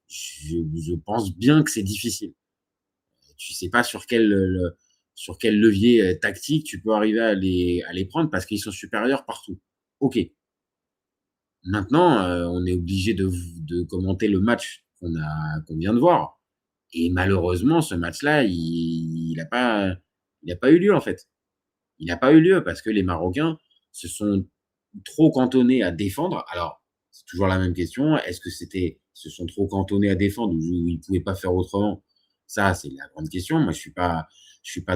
je pense bien que c'est difficile. Tu sais pas sur quel levier tactique tu peux arriver à les prendre parce qu'ils sont supérieurs partout. Ok. Maintenant, on est obligé de commenter le match qu'on vient de voir. Et malheureusement, ce match-là, il n'a pas eu lieu, en fait. Il n'a pas eu lieu parce que les Marocains se sont trop cantonnés à défendre. Alors, c'est toujours la même question. Est-ce que se sont trop cantonnés à défendre ou ils ne pouvaient pas faire autrement? Ça, c'est la grande question. Moi, je suis pas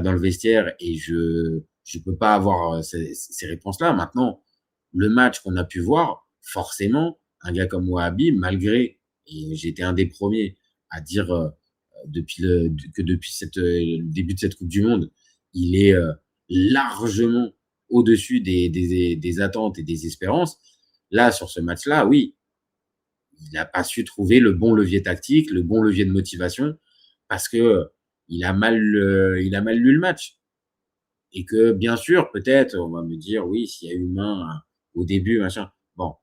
dans le vestiaire et je peux pas avoir ces réponses-là. Maintenant, le match qu'on a pu voir, forcément, un gars comme Wahabi, malgré, et j'ai été un des premiers à dire depuis le début de cette Coupe du Monde, il est largement au-dessus des attentes et des espérances. Là, sur ce match-là, oui, il n'a pas su trouver le bon levier tactique, le bon levier de motivation, parce que il a mal lu le match. Et que, bien sûr, peut-être, on va me dire, oui, s'il y a eu main au début, machin. Bon,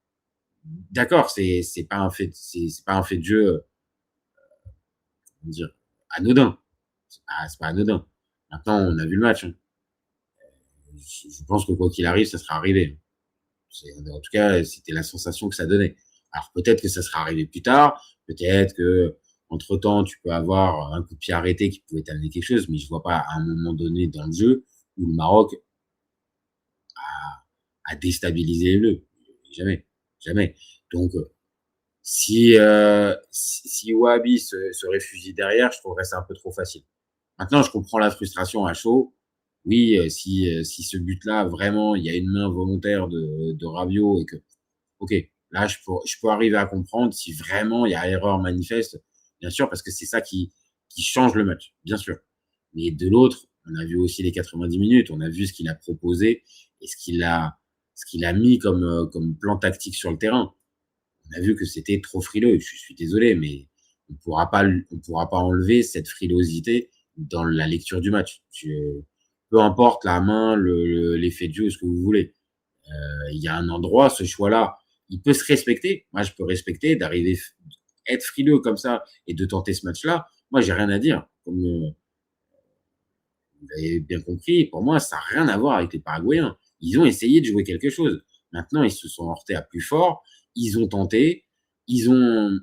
d'accord, c'est pas un fait de jeu, comment dire, anodin. C'est pas anodin. Maintenant, on a vu le match. Hein. Je pense que quoi qu'il arrive, ça sera arrivé. En tout cas, c'était la sensation que ça donnait. Alors peut-être que ça sera arrivé plus tard, peut-être que entre-temps, tu peux avoir un coup de pied arrêté qui pouvait t'amener quelque chose, mais je vois pas à un moment donné dans le jeu où le Maroc a déstabilisé les Bleus. Jamais. Donc, si Wahabi se réfugie derrière, je trouverais ça un peu trop facile. Maintenant, je comprends la frustration à chaud. Oui, si ce but-là, vraiment, il y a une main volontaire de Rabiot et que, ok, là, je peux arriver à comprendre si vraiment il y a erreur manifeste, bien sûr, parce que c'est ça qui change le match, bien sûr. Mais de l'autre, on a vu aussi les 90 minutes, on a vu ce qu'il a proposé et ce qu'il a mis comme plan tactique sur le terrain. On a vu que c'était trop frileux. Je suis désolé, mais on pourra pas enlever cette frilosité dans la lecture du match. Peu importe la main, l'effet de jeu, ce que vous voulez. Il y a un endroit, ce choix-là, il peut se respecter. Moi, je peux respecter d'arriver, être frileux comme ça et de tenter ce match-là. Moi, j'ai rien à dire. Comme vous avez bien compris, pour moi, ça n'a rien à voir avec les Paraguayens. Ils ont essayé de jouer quelque chose. Maintenant, ils se sont heurtés à plus fort. Ils ont tenté. Ils ont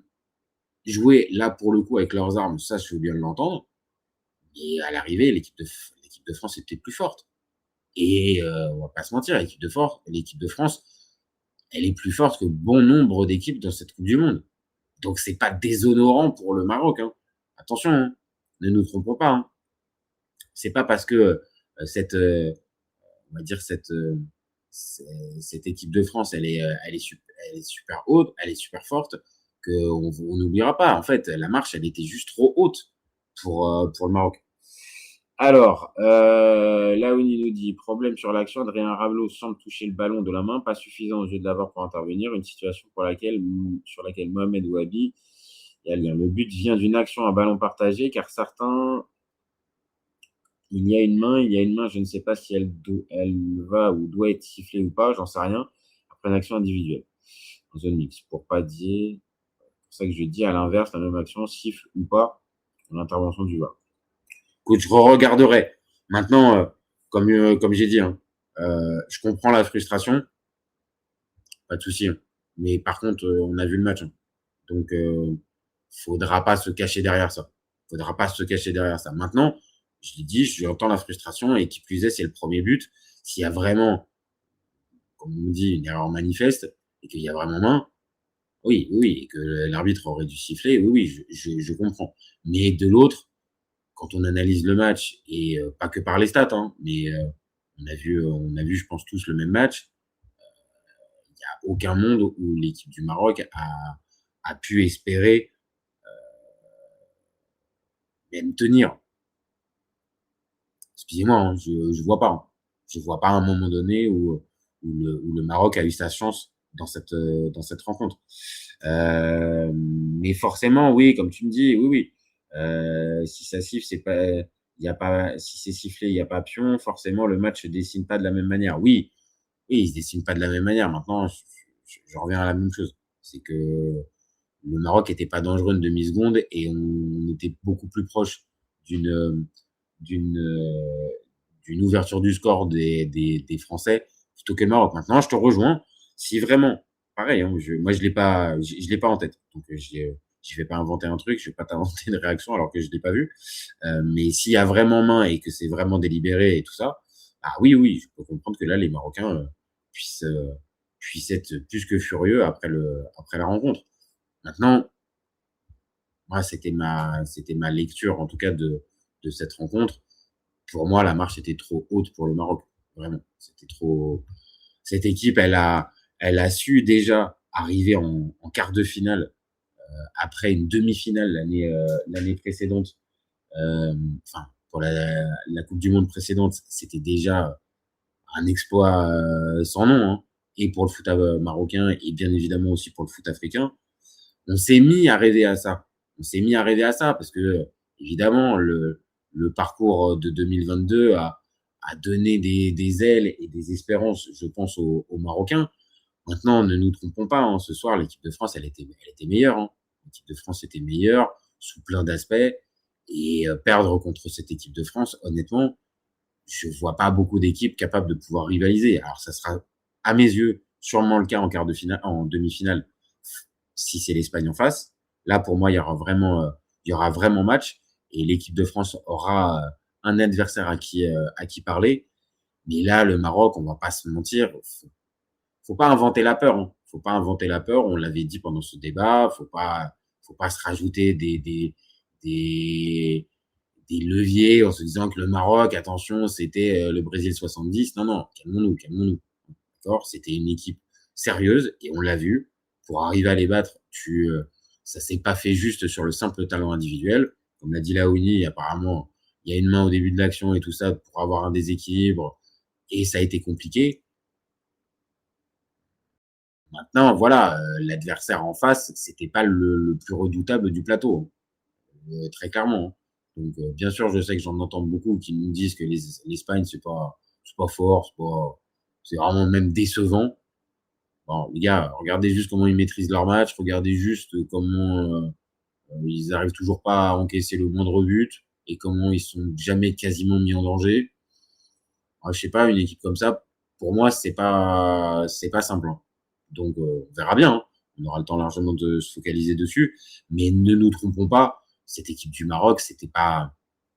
joué, là, pour le coup, avec leurs armes. Ça, je veux bien l'entendre. Et à l'arrivée, l'équipe de France est peut-être plus forte. Et on va pas se mentir, l'équipe de France, elle est plus forte que bon nombre d'équipes dans cette Coupe du Monde. Donc, c'est pas déshonorant pour le Maroc. Hein. Attention, hein. Ne nous trompons pas. Hein. C'est pas parce que cette équipe de France, elle est super haute, elle est super forte, qu'on n'oubliera pas. En fait, la marche, elle était juste trop haute pour le Maroc. Alors, Laouni nous dit, problème sur l'action, Adrien Rabiot semble toucher le ballon de la main, pas suffisant aux yeux de la VAR pour intervenir, une situation sur laquelle Mohamed Wahabi, le but vient d'une action à ballon partagé, car certains, il y a une main, je ne sais pas si elle va ou doit être sifflée ou pas, j'en sais rien, après une action individuelle, en zone mixte, pour pas dire, c'est pour ça que je dis à l'inverse, la même action, siffle ou pas, l'intervention du VAR. Que je regarderai. Maintenant, comme j'ai dit, hein, je comprends la frustration, pas de souci. Hein. Mais par contre, on a vu le match. Hein. Donc, faudra pas se cacher derrière ça. Maintenant, je l'ai dit, j'entends la frustration et qui plus est, c'est le premier but. S'il y a vraiment, comme on me dit, une erreur manifeste et qu'il y a vraiment main, oui, et que l'arbitre aurait dû siffler, oui, je comprends. Mais de l'autre, quand on analyse le match, et pas que par les stats, hein, mais on a vu, je pense, tous le même match, il n'y a aucun monde où l'équipe du Maroc a pu espérer même tenir. Excusez-moi, hein, je vois pas. Hein. Je vois pas à un moment donné où le Maroc a eu sa chance dans cette rencontre. Mais forcément, oui, comme tu me dis, oui. Si ça siffle, si c'est sifflé, il n'y a pas pion, forcément le match se dessine pas de la même manière. Oui, il se dessine pas de la même manière. Maintenant, je reviens à la même chose. C'est que le Maroc était pas dangereux une demi-seconde et on était beaucoup plus proche d'une ouverture du score des Français plutôt que le Maroc. Maintenant, je te rejoins. Si vraiment, pareil, hein, moi je l'ai pas en tête. Donc je vais pas inventer un truc, je vais pas t'inventer une réaction alors que je l'ai pas vu. Mais s'il y a vraiment main et que c'est vraiment délibéré et tout ça, ah oui, je peux comprendre que là les Marocains puissent être plus que furieux après la rencontre. Maintenant, moi c'était ma lecture en tout cas de cette rencontre. Pour moi, la marche était trop haute pour le Maroc. Vraiment, c'était trop. Cette équipe, elle a su déjà arriver en quart de finale après une demi-finale l'année précédente, enfin pour la Coupe du Monde précédente, c'était déjà un exploit sans nom, hein, et pour le foot marocain et bien évidemment aussi pour le foot africain. On s'est mis à rêver à ça. On s'est mis à rêver à ça parce que évidemment le parcours de 2022 a donné des ailes et des espérances, je pense, aux Marocains. Maintenant, ne nous trompons pas, hein, ce soir, l'équipe de France, elle était meilleure. Hein. L'équipe de France était meilleure sous plein d'aspects. Et perdre contre cette équipe de France, honnêtement, je vois pas beaucoup d'équipes capables de pouvoir rivaliser. Alors, ça sera, à mes yeux, sûrement le cas en quart de finale, en demi-finale, si c'est l'Espagne en face. Là, pour moi, il y aura vraiment match. Et l'équipe de France aura un adversaire à qui parler. Mais là, le Maroc, on va pas se mentir, faut pas inventer la peur. Hein. Faut pas inventer la peur. On l'avait dit pendant ce débat. Faut pas se rajouter des leviers en se disant que le Maroc, attention, c'était le Brésil 70. Non, calmons-nous. D'accord, c'était une équipe sérieuse et on l'a vu. Pour arriver à les battre, ça s'est pas fait juste sur le simple talent individuel. Comme l'a dit Laouni, apparemment, il y a une main au début de l'action et tout ça pour avoir un déséquilibre et ça a été compliqué. Maintenant, voilà, l'adversaire en face, c'était pas le plus redoutable du plateau, très clairement. Donc, bien sûr, je sais que j'en entends beaucoup qui nous disent que l'Espagne, c'est pas fort, c'est vraiment même décevant. Bon, les gars, regardez juste comment ils maîtrisent leur match, regardez juste comment ils arrivent toujours pas à encaisser le moindre but et comment ils sont jamais quasiment mis en danger. Alors, je sais pas, une équipe comme ça, pour moi, c'est pas simple. Hein. Donc, on verra bien. Hein. On aura le temps largement de se focaliser dessus. Mais ne nous trompons pas, cette équipe du Maroc, c'était pas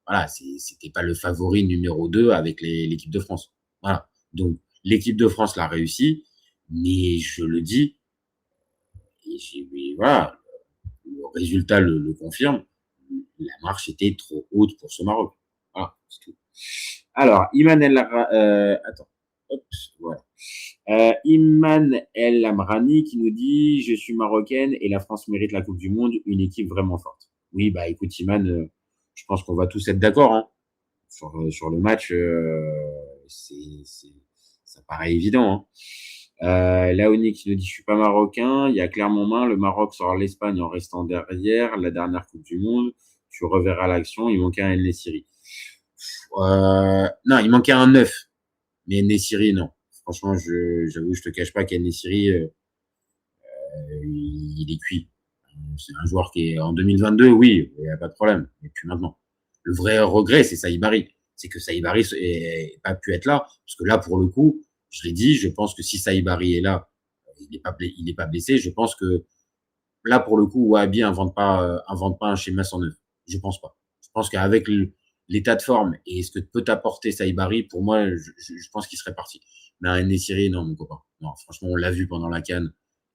le favori numéro 2 avec l'équipe de France. Voilà. Donc, l'équipe de France l'a réussi, mais je le dis, et voilà, le résultat le confirme, la marche était trop haute pour ce Maroc. Voilà, c'est tout. Alors, Iman El Amrani qui nous dit « Je suis marocaine et la France mérite la Coupe du Monde, une équipe vraiment forte. » Oui, bah écoute Iman, je pense qu'on va tous être d'accord hein. Sur le match, ça paraît évident. Hein. Laouni qui nous dit « Je suis pas marocain, il y a clairement main, le Maroc sort l'Espagne en restant derrière, la dernière Coupe du Monde, tu reverras l'action, il manquait un El-Nessiri. » Non, il manquait un 9, mais El-Nessiri, non. Franchement, j'avoue, je te cache pas qu'El-Nessiri, il est cuit. C'est un joueur qui est en 2022, oui, il n'y a pas de problème. Et puis maintenant, le vrai regret, c'est Saïbari. C'est que Saïbari n'ait pas pu être là. Parce que là, pour le coup, je l'ai dit, je pense que si Saïbari est là, il n'est pas blessé. Je pense que là, pour le coup, Wahabi invente pas un schéma 109. Je pense pas. Je pense qu'avec l'état de forme et ce que peut apporter Saïbari, pour moi, je pense qu'il serait parti. Mais un Nessiri, non, mon copain. Non, franchement, on l'a vu pendant la CAN.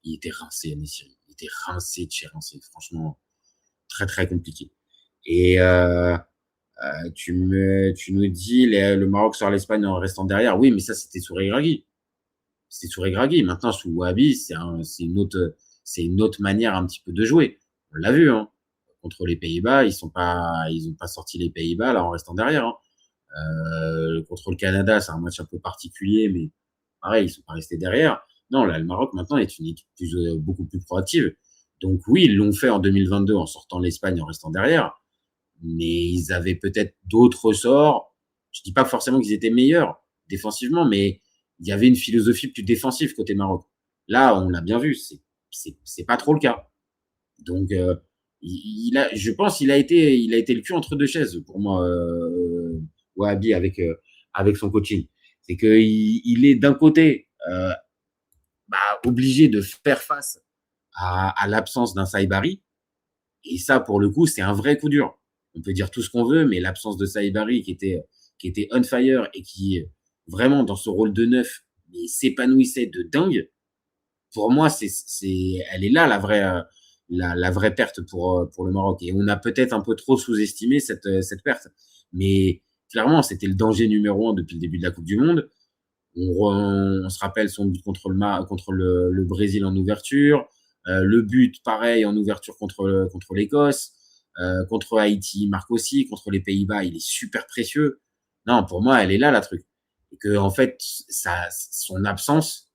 Il était rincé, Nessiri. Il était rincé de chez rincé. Franchement, très, très compliqué. Et tu nous dis le Maroc sort l'Espagne en restant derrière. Oui, mais ça, c'était sous Regragui. C'était sous Regragui. Maintenant, sous Wahabi, c'est une autre manière un petit peu de jouer. On l'a vu, hein. Contre les Pays-Bas, ils ont pas sorti les Pays-Bas là en restant derrière. Hein. Contre le Canada, c'est un match un peu particulier, mais pareil, ils sont pas restés derrière. Non, là, le Maroc maintenant est une équipe beaucoup plus proactive. Donc oui, ils l'ont fait en 2022 en sortant l'Espagne en restant derrière, mais ils avaient peut-être d'autres ressorts. Je dis pas forcément qu'ils étaient meilleurs défensivement, mais il y avait une philosophie plus défensive côté Maroc. Là, on l'a bien vu, c'est pas trop le cas. Donc je pense qu'il a été le cul entre deux chaises pour moi, Wahabi avec son coaching. C'est que il est d'un côté obligé de faire face à l'absence d'un Saïbari, et ça pour le coup c'est un vrai coup dur. On peut dire tout ce qu'on veut, mais l'absence de Saïbari qui était on fire et qui vraiment dans ce rôle de neuf mais s'épanouissait de dingue. Pour moi, elle est là la vraie perte pour le Maroc. Et on a peut-être un peu trop sous-estimé cette perte. Mais clairement, c'était le danger numéro 1 depuis le début de la Coupe du Monde. On se rappelle son but contre le Brésil en ouverture. Le but, pareil, en ouverture contre l'Écosse. Contre Haïti, il marque aussi. Contre les Pays-Bas, il est super précieux. Non, pour moi, elle est là, la truc. Et que, en fait, son absence,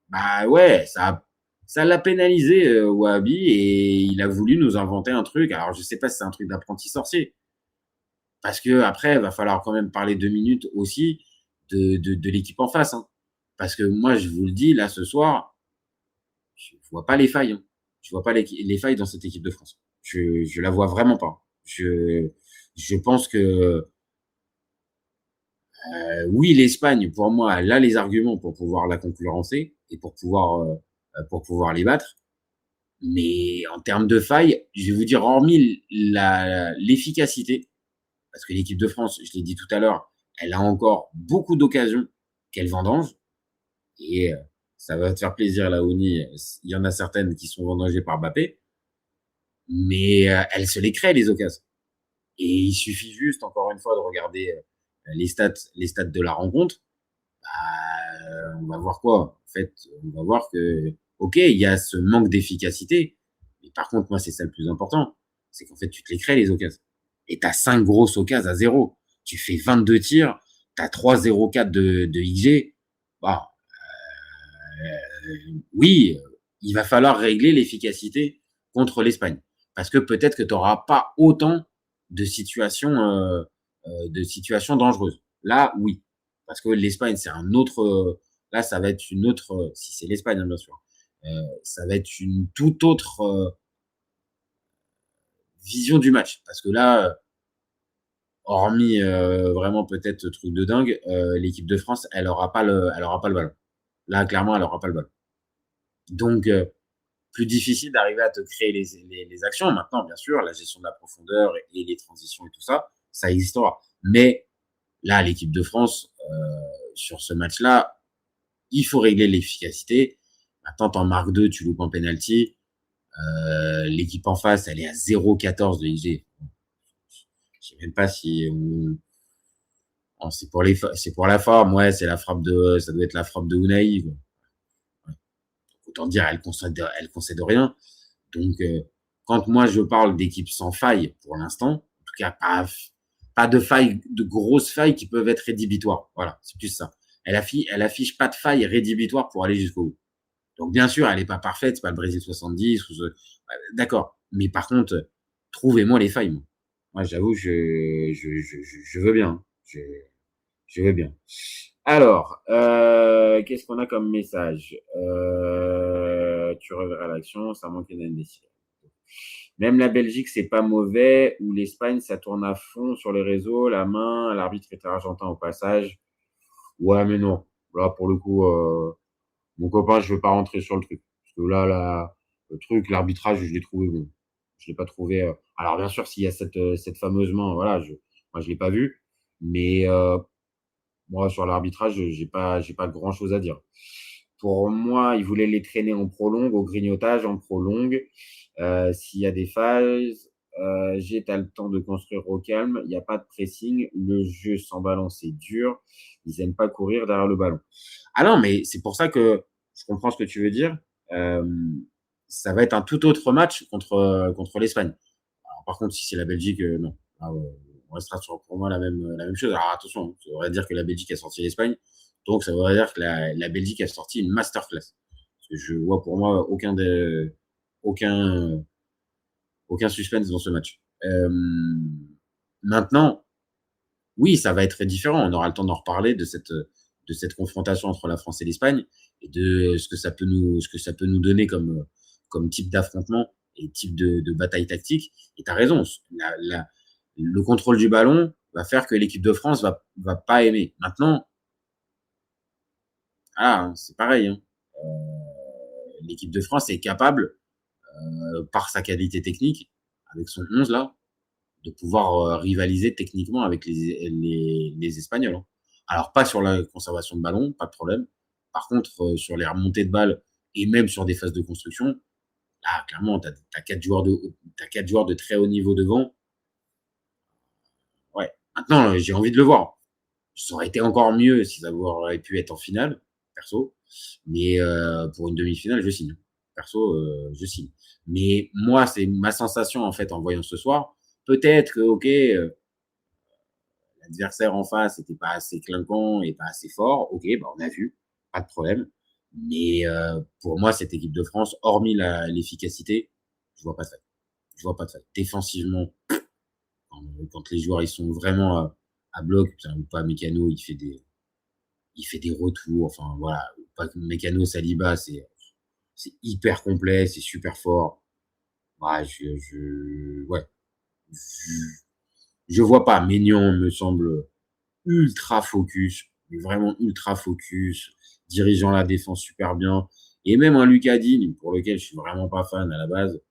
bah ouais, ça l'a pénalisé, Wahabi, et il a voulu nous inventer un truc. Alors, je sais pas si c'est un truc d'apprenti sorcier. Parce que après, il va falloir quand même parler 2 minutes aussi de l'équipe en face. Hein. Parce que moi, je vous le dis, là, ce soir, je vois pas les failles. Hein. Je vois pas les failles dans cette équipe de France. Je la vois vraiment pas. Je pense que oui, l'Espagne, pour moi, elle a les arguments pour pouvoir la concurrencer et pour pouvoir les battre. Mais en termes de failles, je vais vous dire, hormis l'efficacité, parce que l'équipe de France, je l'ai dit tout à l'heure, elle a encore beaucoup d'occasions qu'elle vendange. Et ça va te faire plaisir, Laouni. Il y en a certaines qui sont vendangées par Mbappé. Mais elle se les crée, les occasions. Et il suffit juste, encore une fois, de regarder les stats de la rencontre. Bah, on va voir quoi? En fait, on va voir que, ok, il y a ce manque d'efficacité. Mais par contre, moi, c'est ça le plus important. C'est qu'en fait, tu te les crées, les occasions. Et t'as 5 grosses occasions à 0. Tu fais 22 tirs, t'as 3,04 de XG. Bah, oui, il va falloir régler l'efficacité contre l'Espagne. Parce que peut-être que tu n'auras pas autant de situations dangereuses. Là, oui. Parce que l'Espagne, c'est un autre. Là, ça va être une autre. Si c'est l'Espagne, hein, bien sûr. Ça va être une toute autre vision du match. Parce que là, hormis vraiment peut-être truc de dingue, l'équipe de France, elle aura pas le ballon. Là, clairement, elle aura pas le ballon. Donc, plus difficile d'arriver à te créer les actions. Maintenant, bien sûr, la gestion de la profondeur et les transitions et tout ça, ça existera. Mais là, l'équipe de France, sur ce match-là, il faut régler l'efficacité. Maintenant, t'en marques 2, tu loupes un penalty. L'équipe en face, elle est à 0,14 de XG. Je sais même pas si c'est pour la forme. Ouais, ça doit être la frappe de Unai. Autant dire, elle concède rien. Donc, quand moi je parle d'équipe sans faille pour l'instant, en tout cas pas de grosses failles qui peuvent être rédhibitoires. Voilà, c'est plus ça. Elle affiche pas de faille rédhibitoire pour aller jusqu'au bout. Donc bien sûr, elle est pas parfaite, c'est pas le Brésil 70 d'accord. Mais par contre, trouvez-moi les failles. Moi, j'avoue, je veux bien. Je veux bien. Alors, qu'est-ce qu'on a comme message? Tu reverras l'action, ça manquait d'indécis. Même la Belgique, c'est pas mauvais, ou l'Espagne, ça tourne à fond sur les réseaux, la main, l'arbitre était argentin au passage. Ouais, mais non. Là, pour le coup, mon copain, je veux pas rentrer sur le truc. Parce que là, le truc, l'arbitrage, je l'ai trouvé bon. Je l'ai pas trouvé. Alors, bien sûr, s'il y a cette fameuse main, voilà, moi, je l'ai pas vu. Mais moi, sur l'arbitrage, j'ai pas grand chose à dire. Pour moi, il voulait les traîner en prolongue, au grignotage, en prolongue. S'il y a des phases, t'as le temps de construire au calme. Il n'y a pas de pressing. Le jeu sans ballon, c'est dur. Ils aiment pas courir derrière le ballon. Ah non, mais c'est pour ça que je comprends ce que tu veux dire. Ça va être un tout autre match contre l'Espagne. Alors, par contre, si c'est la Belgique, non. On restera sur, pour moi, la même chose. Alors, attention, ça voudrait dire que la Belgique a sorti l'Espagne. Donc, ça voudrait dire que la Belgique a sorti une masterclass. Parce que je vois pour moi aucun suspense dans ce match. Maintenant, oui, ça va être différent. On aura le temps d'en reparler de cette confrontation entre la France et l'Espagne et de ce que ça peut nous donner comme type d'affrontement et type de bataille tactique. Et tu as raison. Le contrôle du ballon va faire que l'équipe de France va pas aimer. Maintenant, c'est pareil. Hein. L'équipe de France est capable, par sa qualité technique, avec son 11 là, de pouvoir rivaliser techniquement avec les Espagnols. Hein. Alors, pas sur la conservation de ballon, pas de problème. Par contre, sur les remontées de balles et même sur des phases de construction, là, clairement, t'as 4 joueurs de très haut niveau devant. Ouais. Maintenant, j'ai envie de le voir. Ça aurait été encore mieux si ça aurait pu être en finale, perso. Mais pour une demi-finale, je signe. Perso, je signe. Mais moi, c'est ma sensation, en fait, en voyant ce soir. Peut-être que, OK, l'adversaire en face n'était pas assez clinquant et pas assez fort. OK, bah, on a vu, pas de problème. Mais pour moi, cette équipe de France, hormis l'efficacité, je vois pas de faille. Je vois pas de faille. Défensivement, quand les joueurs ils sont vraiment à bloc, ou pas Mécano, il fait des retours. Enfin voilà, pas Mécano, Saliba, c'est hyper complet, c'est super fort. Ouais, ouais, je vois pas. Maignan me semble ultra focus, vraiment ultra focus, dirigeant la défense super bien. Et même un Lucas Digne, pour lequel je suis vraiment pas fan à la base.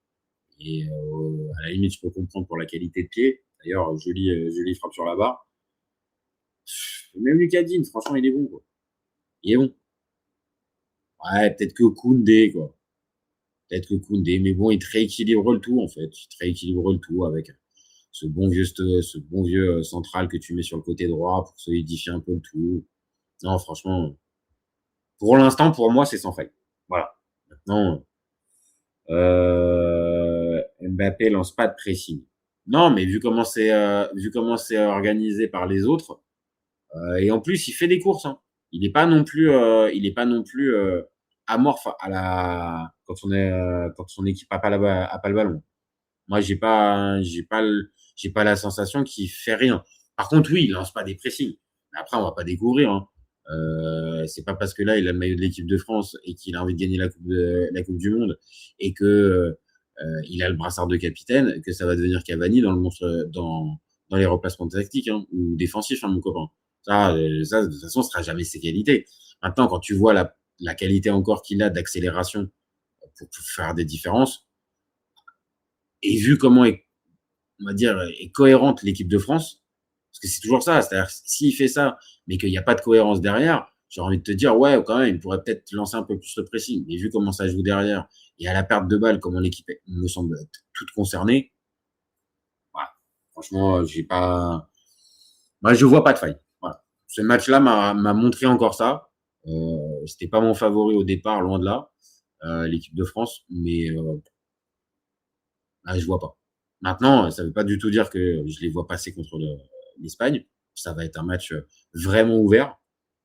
Et à la limite, je peux comprendre pour la qualité de pied. D'ailleurs, joli frappe sur la barre. Même Lucas Digne, franchement, il est bon, quoi. Il est bon. Ouais, peut-être que Koundé, quoi. Peut-être que Koundé, mais bon, il te rééquilibre le tout, en fait. Il te rééquilibre le tout avec ce bon vieux central que tu mets sur le côté droit pour solidifier un peu le tout. Non, franchement, pour l'instant, pour moi, c'est sans faille. Voilà. Maintenant, Mbappé lance pas de pressing. Non, mais vu comment c'est organisé par les autres, et en plus, il fait des courses, hein. Il n'est pas non plus, amorphe quand son équipe a pas le ballon. Moi, j'ai pas la sensation qu'il fait rien. Par contre, oui, il lance pas des pressings. Mais après, on va pas découvrir, hein. C'est pas parce que là, il a le maillot de l'équipe de France et qu'il a envie de gagner la Coupe du Monde et que il a le brassard de capitaine que ça va devenir Cavani dans les replacements tactiques, hein, ou défensifs, hein, mon copain. Ça, de toute façon, ce sera jamais ses qualités. Maintenant, quand tu vois la qualité encore qu'il a d'accélération pour faire des différences, et vu comment on va dire, est cohérente l'équipe de France, parce que c'est toujours ça, c'est-à-dire s'il fait ça, mais qu'il n'y a pas de cohérence derrière, j'ai envie de te dire, ouais, quand même, il pourrait peut-être lancer un peu plus le pressing. Mais vu comment ça joue derrière, et à la perte de balle, comment l'équipe me semble être toute concernée, voilà. Franchement, je vois pas de faille. Voilà. Ce match-là m'a montré encore ça. C'était pas mon favori au départ, loin de là, l'équipe de France, mais je vois pas. Maintenant, ça veut pas du tout dire que je les vois passer contre l'Espagne. Ça va être un match vraiment ouvert.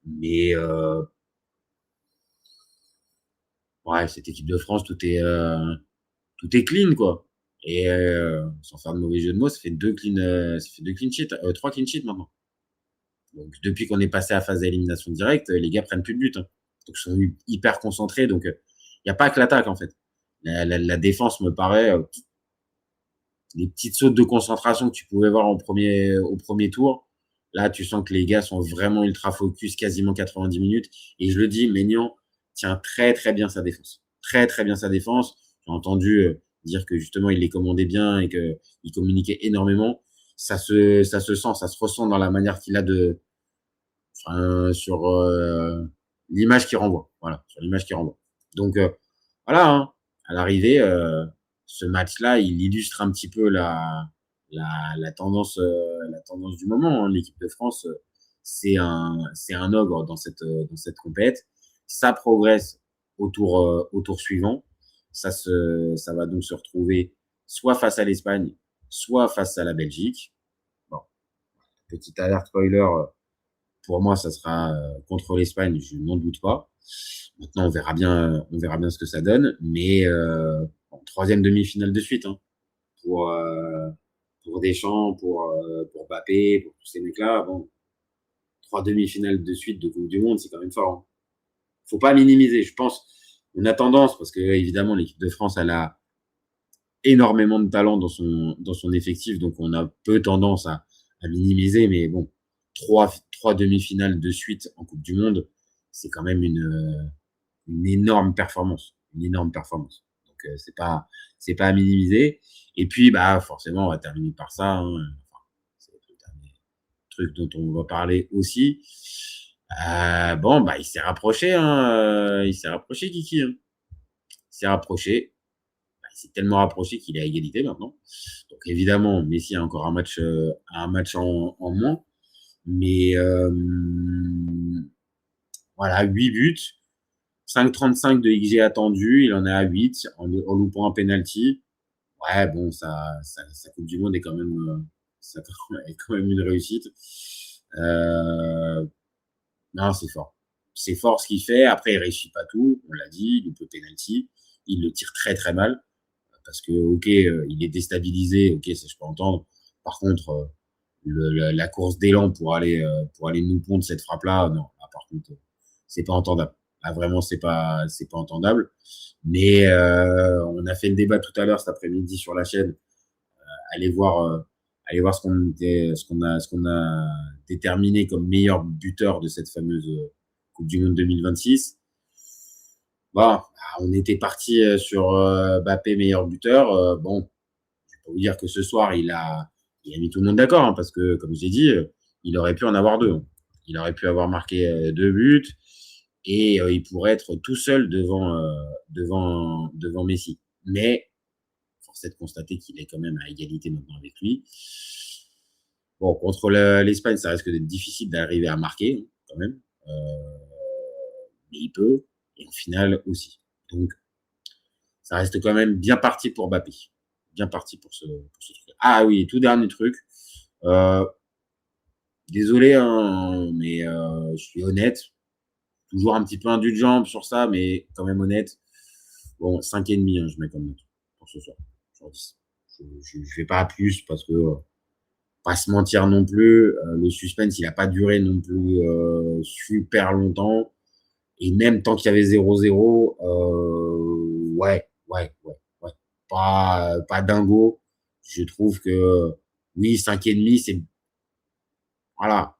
Mais ouais, cette équipe de France, tout est clean, quoi. Et sans faire de mauvais jeu de mots, ça fait deux clean sheets, 3 clean sheets maintenant. Donc depuis qu'on est passé à phase d'élimination directe, les gars prennent plus de but, hein. Donc ils sont hyper concentrés. Donc il n'y a pas que l'attaque, en fait. La défense me paraît les petites sautes de concentration que tu pouvais voir au premier tour. Là, tu sens que les gars sont vraiment ultra focus, quasiment 90 minutes. Et je le dis, Maignan tient très, très bien sa défense. Très, très bien sa défense. J'ai entendu dire que justement, il les commandait bien et qu'il communiquait énormément. Ça se sent, ça se ressent dans la manière qu'il a sur l'image qu'il renvoie. Voilà, sur l'image qu'il renvoie. Donc, voilà, hein, à l'arrivée, ce match-là, il illustre un petit peu la tendance du moment, hein. L'équipe de France, c'est un ogre dans cette compète. Ça progresse au tour suivant. Ça va donc se retrouver soit face à l'Espagne, soit face à la Belgique. Bon, petite alerte spoiler, pour moi, ça sera contre l'Espagne, je n'en doute pas. Maintenant, on verra bien ce que ça donne, mais troisième demi-finale de suite, hein, pour Deschamps, pour Mbappé, pour tous ces mecs-là. Bon, 3 demi-finales de suite de Coupe du Monde, c'est quand même fort, hein. Faut pas minimiser, je pense. On a tendance, parce que évidemment l'équipe de France, elle a énormément de talent dans son effectif, donc on a peu tendance à minimiser, mais bon, 3 demi-finales de suite en Coupe du Monde, c'est quand même une énorme performance, Donc c'est pas à minimiser. Et puis forcément, on va terminer par ça, hein. C'est le dernier truc dont on va parler aussi. Il s'est rapproché, hein. Il s'est rapproché, Kiki, hein. Il s'est rapproché. Il s'est tellement rapproché qu'il est à égalité maintenant. Donc évidemment, Messi a encore un match en moins. Mais voilà, 8 buts, 5,35 de XG attendu, il en est à 8 en loupant un penalty. Ouais, bon, sa Coupe du Monde est quand même, est quand même une réussite. Non, c'est fort. C'est fort ce qu'il fait. Après, il réussit pas tout. On l'a dit, il loupe le penalty. Il le tire très très mal parce que, ok, il est déstabilisé. Ok, ça je peux entendre. Par contre, la course d'élan pour aller nous pondre cette frappe-là, non. Là, par contre, c'est pas entendable. Là, vraiment, c'est pas entendable. Mais on a fait le débat tout à l'heure cet après-midi sur la chaîne. Allez voir ce qu'on a déterminé comme meilleur buteur de cette fameuse Coupe du Monde 2026. Bon, on était parti sur Mbappé meilleur buteur. Bon, je vais pas vous dire que ce soir il a mis tout le monde d'accord, hein, parce que comme j'ai dit, il aurait pu en avoir 2. Hein. Il aurait pu avoir marqué 2 buts et il pourrait être tout seul devant Messi. Mais force est de constater qu'il est quand même à égalité maintenant avec lui. Bon, contre l'Espagne, ça risque d'être difficile d'arriver à marquer, quand même. Mais il peut, et en finale aussi. Donc, ça reste quand même bien parti pour Mbappé. Bien parti pour ce truc. Ah oui, tout dernier truc. Désolé, hein, mais je suis honnête. Toujours un petit peu indulgent sur ça, mais quand même honnête. Bon, 5,5, hein, je mets comme note pour ce soir. Je vais pas à plus parce que pas se mentir non plus, le suspense il a pas duré non plus super longtemps, et même tant qu'il y avait 0-0, ouais, pas dingo. Je trouve que oui, 5,5, c'est voilà,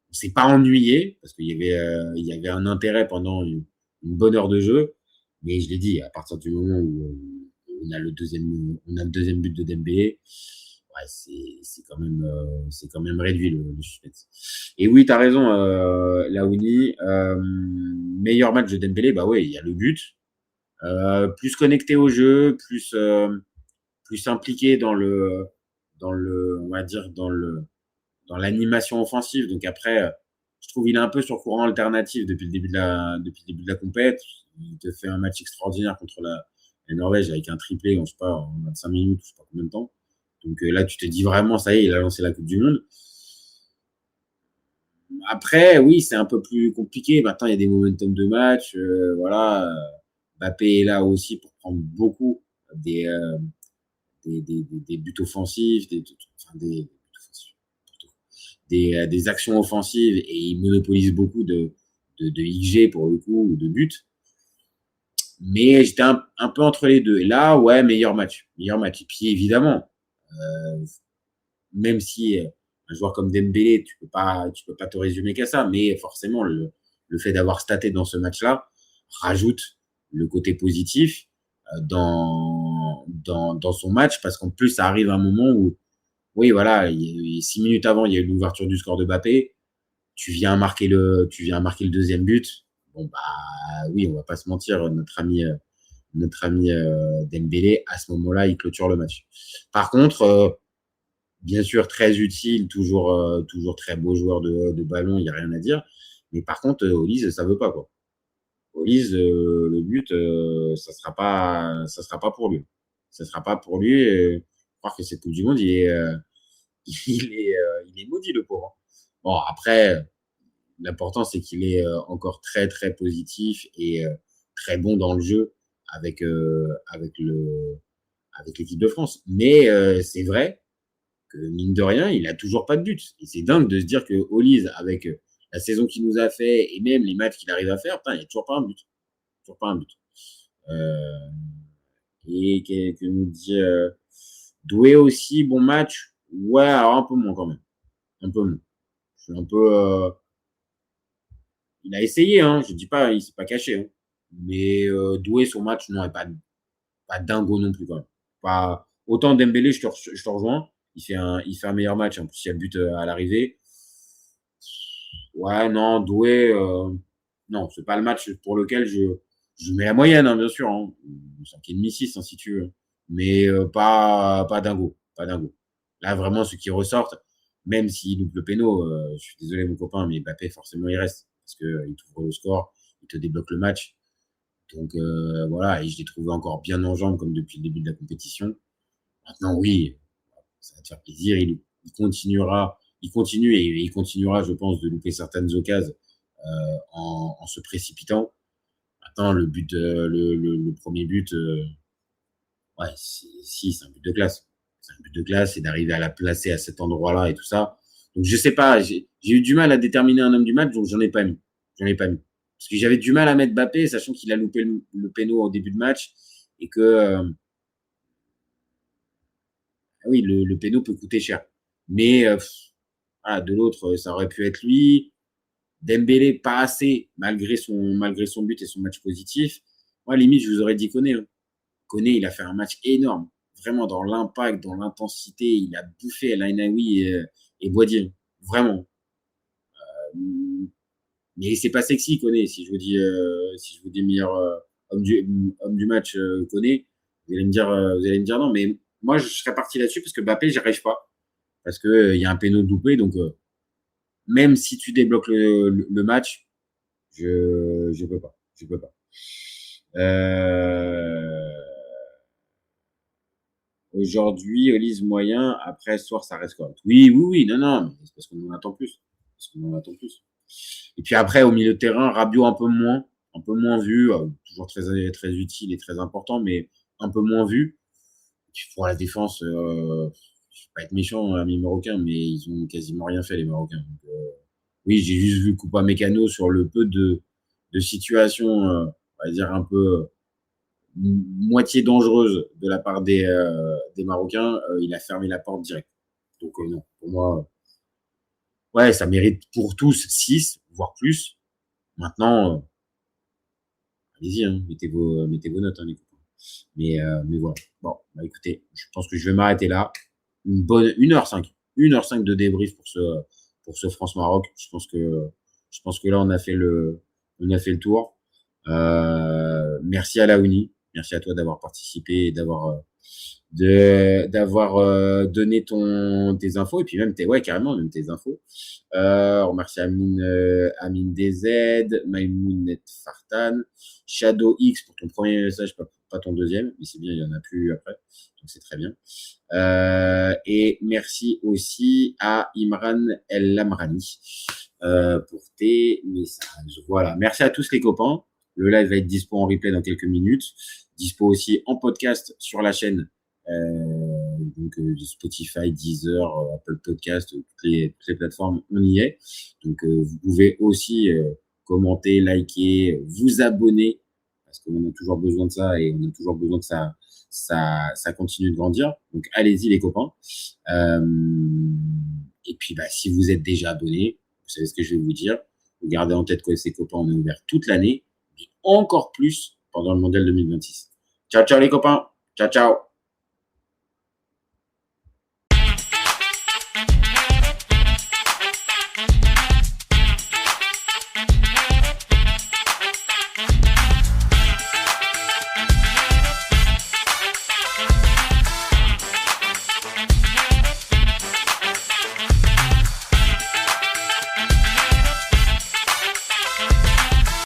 on s'est pas ennuyé parce qu'il y avait un intérêt pendant une bonne heure de jeu, mais je l'ai dit, à partir du moment où on a le deuxième but de Dembélé, ouais, c'est quand même réduit le suspense. Et oui, t'as raison, Laouni, meilleur match de Dembélé, bah ouais, il y a le but, plus connecté au jeu, plus impliqué dans on va dire dans l'animation offensive. Donc après, je trouve il est un peu sur courant alternatif depuis le début de la compète. Il te fait un match extraordinaire contre la Norvège avec un triplé, je sais pas, en 25 minutes, je sais pas combien de temps. Donc là, tu te dis vraiment, ça y est, il a lancé la Coupe du Monde. Après, oui, c'est un peu plus compliqué. Maintenant, il y a des momentum de match. Voilà, Mbappé est là aussi pour prendre beaucoup des buts offensifs, des actions offensives, et il monopolise beaucoup de XG pour le coup, ou de buts. Mais j'étais un peu entre les deux. Et là, ouais, meilleur match. Et puis évidemment, même si un joueur comme Dembélé, tu peux pas te résumer qu'à ça, mais forcément le fait d'avoir staté dans ce match-là rajoute le côté positif dans son match, parce qu'en plus ça arrive à un moment où, oui, voilà, 6 minutes avant, il y a eu l'ouverture du score de Mbappé, tu viens marquer le deuxième but. Bon bah oui, on va pas se mentir, notre ami Dembélé, à ce moment-là, il clôture le match. Par contre, bien sûr, très utile, toujours très beau joueur de ballon, il n'y a rien à dire. Mais par contre, Olise, ça veut pas, quoi. Olise, le but, ça sera pas pour lui. Ça sera pas pour lui. Je crois que cette Coupe du Monde, il est maudit, le pauvre. Bon, après, l'important, c'est qu'il est encore très, très positif et très bon dans le jeu avec l'équipe de France. Mais c'est vrai que, mine de rien, il a toujours pas de but. Et c'est dingue de se dire que Olise, avec la saison qu'il nous a fait et même les matchs qu'il arrive à faire, putain, il n'y a toujours pas un but. Toujours pas un but. Et que nous dit Doué aussi, bon match. Ouais, alors un peu moins quand même. Un peu moins. Je suis un peu... il a essayé, hein. Je dis pas, il s'est pas caché. Hein. Mais Doué, son match, non, est pas dingo non plus quand même. Pas... Autant Dembélé, je te rejoins. Il fait un meilleur match. En plus, il y a le but à l'arrivée. Ouais, non, Doué, non, c'est pas le match pour lequel je mets la moyenne, hein, bien sûr. Hein. 5,5, 6, hein, si tu veux. Mais pas dingo. Pas dingo. Là, vraiment, ceux qui ressortent, même s'il loupe le péno, je suis désolé mon copain, mais Mbappé forcément il reste parce que il t'ouvre le score, il te débloque le match. Donc voilà, et je l'ai trouvé encore bien en jambes comme depuis le début de la compétition. Maintenant oui, ça va te faire plaisir, il continue et il continuera, je pense, de louper certaines occasions en se précipitant. Maintenant le but, le premier but, ouais, c'est un but de classe. C'est un but de classe, c'est d'arriver à la placer à cet endroit-là et tout ça. Donc, je sais pas, j'ai eu du mal à déterminer un homme du match, donc j'en ai pas mis. Parce que j'avais du mal à mettre Mbappé, sachant qu'il a loupé le péno au début de match et que, oui, le péno peut coûter cher. Mais, voilà, de l'autre, ça aurait pu être lui. Dembélé, pas assez, malgré son but et son match positif. Moi, limite, je vous aurais dit Koné, hein. Koné, il a fait un match énorme. Vraiment, dans l'impact, dans l'intensité, il a bouffé El Ainaoui et Boadier. Vraiment. Mais c'est pas sexy, Koné. Si je vous dis meilleur homme du match, Koné, vous allez me dire non. Mais moi, je serais parti là-dessus parce que Mbappé, j'y arrive pas. Parce que il y a un péno loupé, donc même si tu débloques le match, je peux pas. Aujourd'hui, Olise moyen, après ce soir, ça reste correct. Oui, non, mais c'est parce qu'on en attend plus. Et puis après, au milieu de terrain, Rabiot un peu moins vu, toujours très utile et très important, mais un peu moins vu. Et puis pour la défense, je vais pas être méchant, amis marocains, mais ils ont quasiment rien fait, les Marocains. Donc, oui, j'ai juste vu Coupa Mécano sur le peu de situations, on va dire un peu moitié dangereuse de la part des Marocains, il a fermé la porte direct. Donc non, pour moi, ouais, ça mérite pour tous 6, voire plus. Maintenant, allez-y, hein, mettez vos notes, hein, les copains. Mais voilà. Bon, bah écoutez, je pense que je vais m'arrêter là. Une bonne 1h05 de débrief pour ce France-Maroc. Je pense que là on a fait le tour. Merci à Laouni. Merci à toi d'avoir participé et d'avoir donné tes infos et puis même carrément tes infos. On remercie Amine DZ, Maïmounet Fartan, Shadow X pour ton premier message, pas ton deuxième, mais c'est bien, il y en a plus après, donc c'est très bien. Et merci aussi à Imran El Lamrani pour tes messages. Voilà, merci à tous les copains. Le live va être dispo en replay dans quelques minutes. Dispo aussi en podcast sur la chaîne. Donc Spotify, Deezer, Apple Podcast, toutes les plateformes, on y est. Donc vous pouvez aussi commenter, liker, vous abonner parce qu'on a toujours besoin de ça et on a toujours besoin que ça continue de grandir. Donc allez-y les copains. Et puis si vous êtes déjà abonné, vous savez ce que je vais vous dire. Vous gardez en tête que ces copains, on est ouvert toute l'année. Encore plus pendant le mondial 2026. Ciao les copains. Ciao.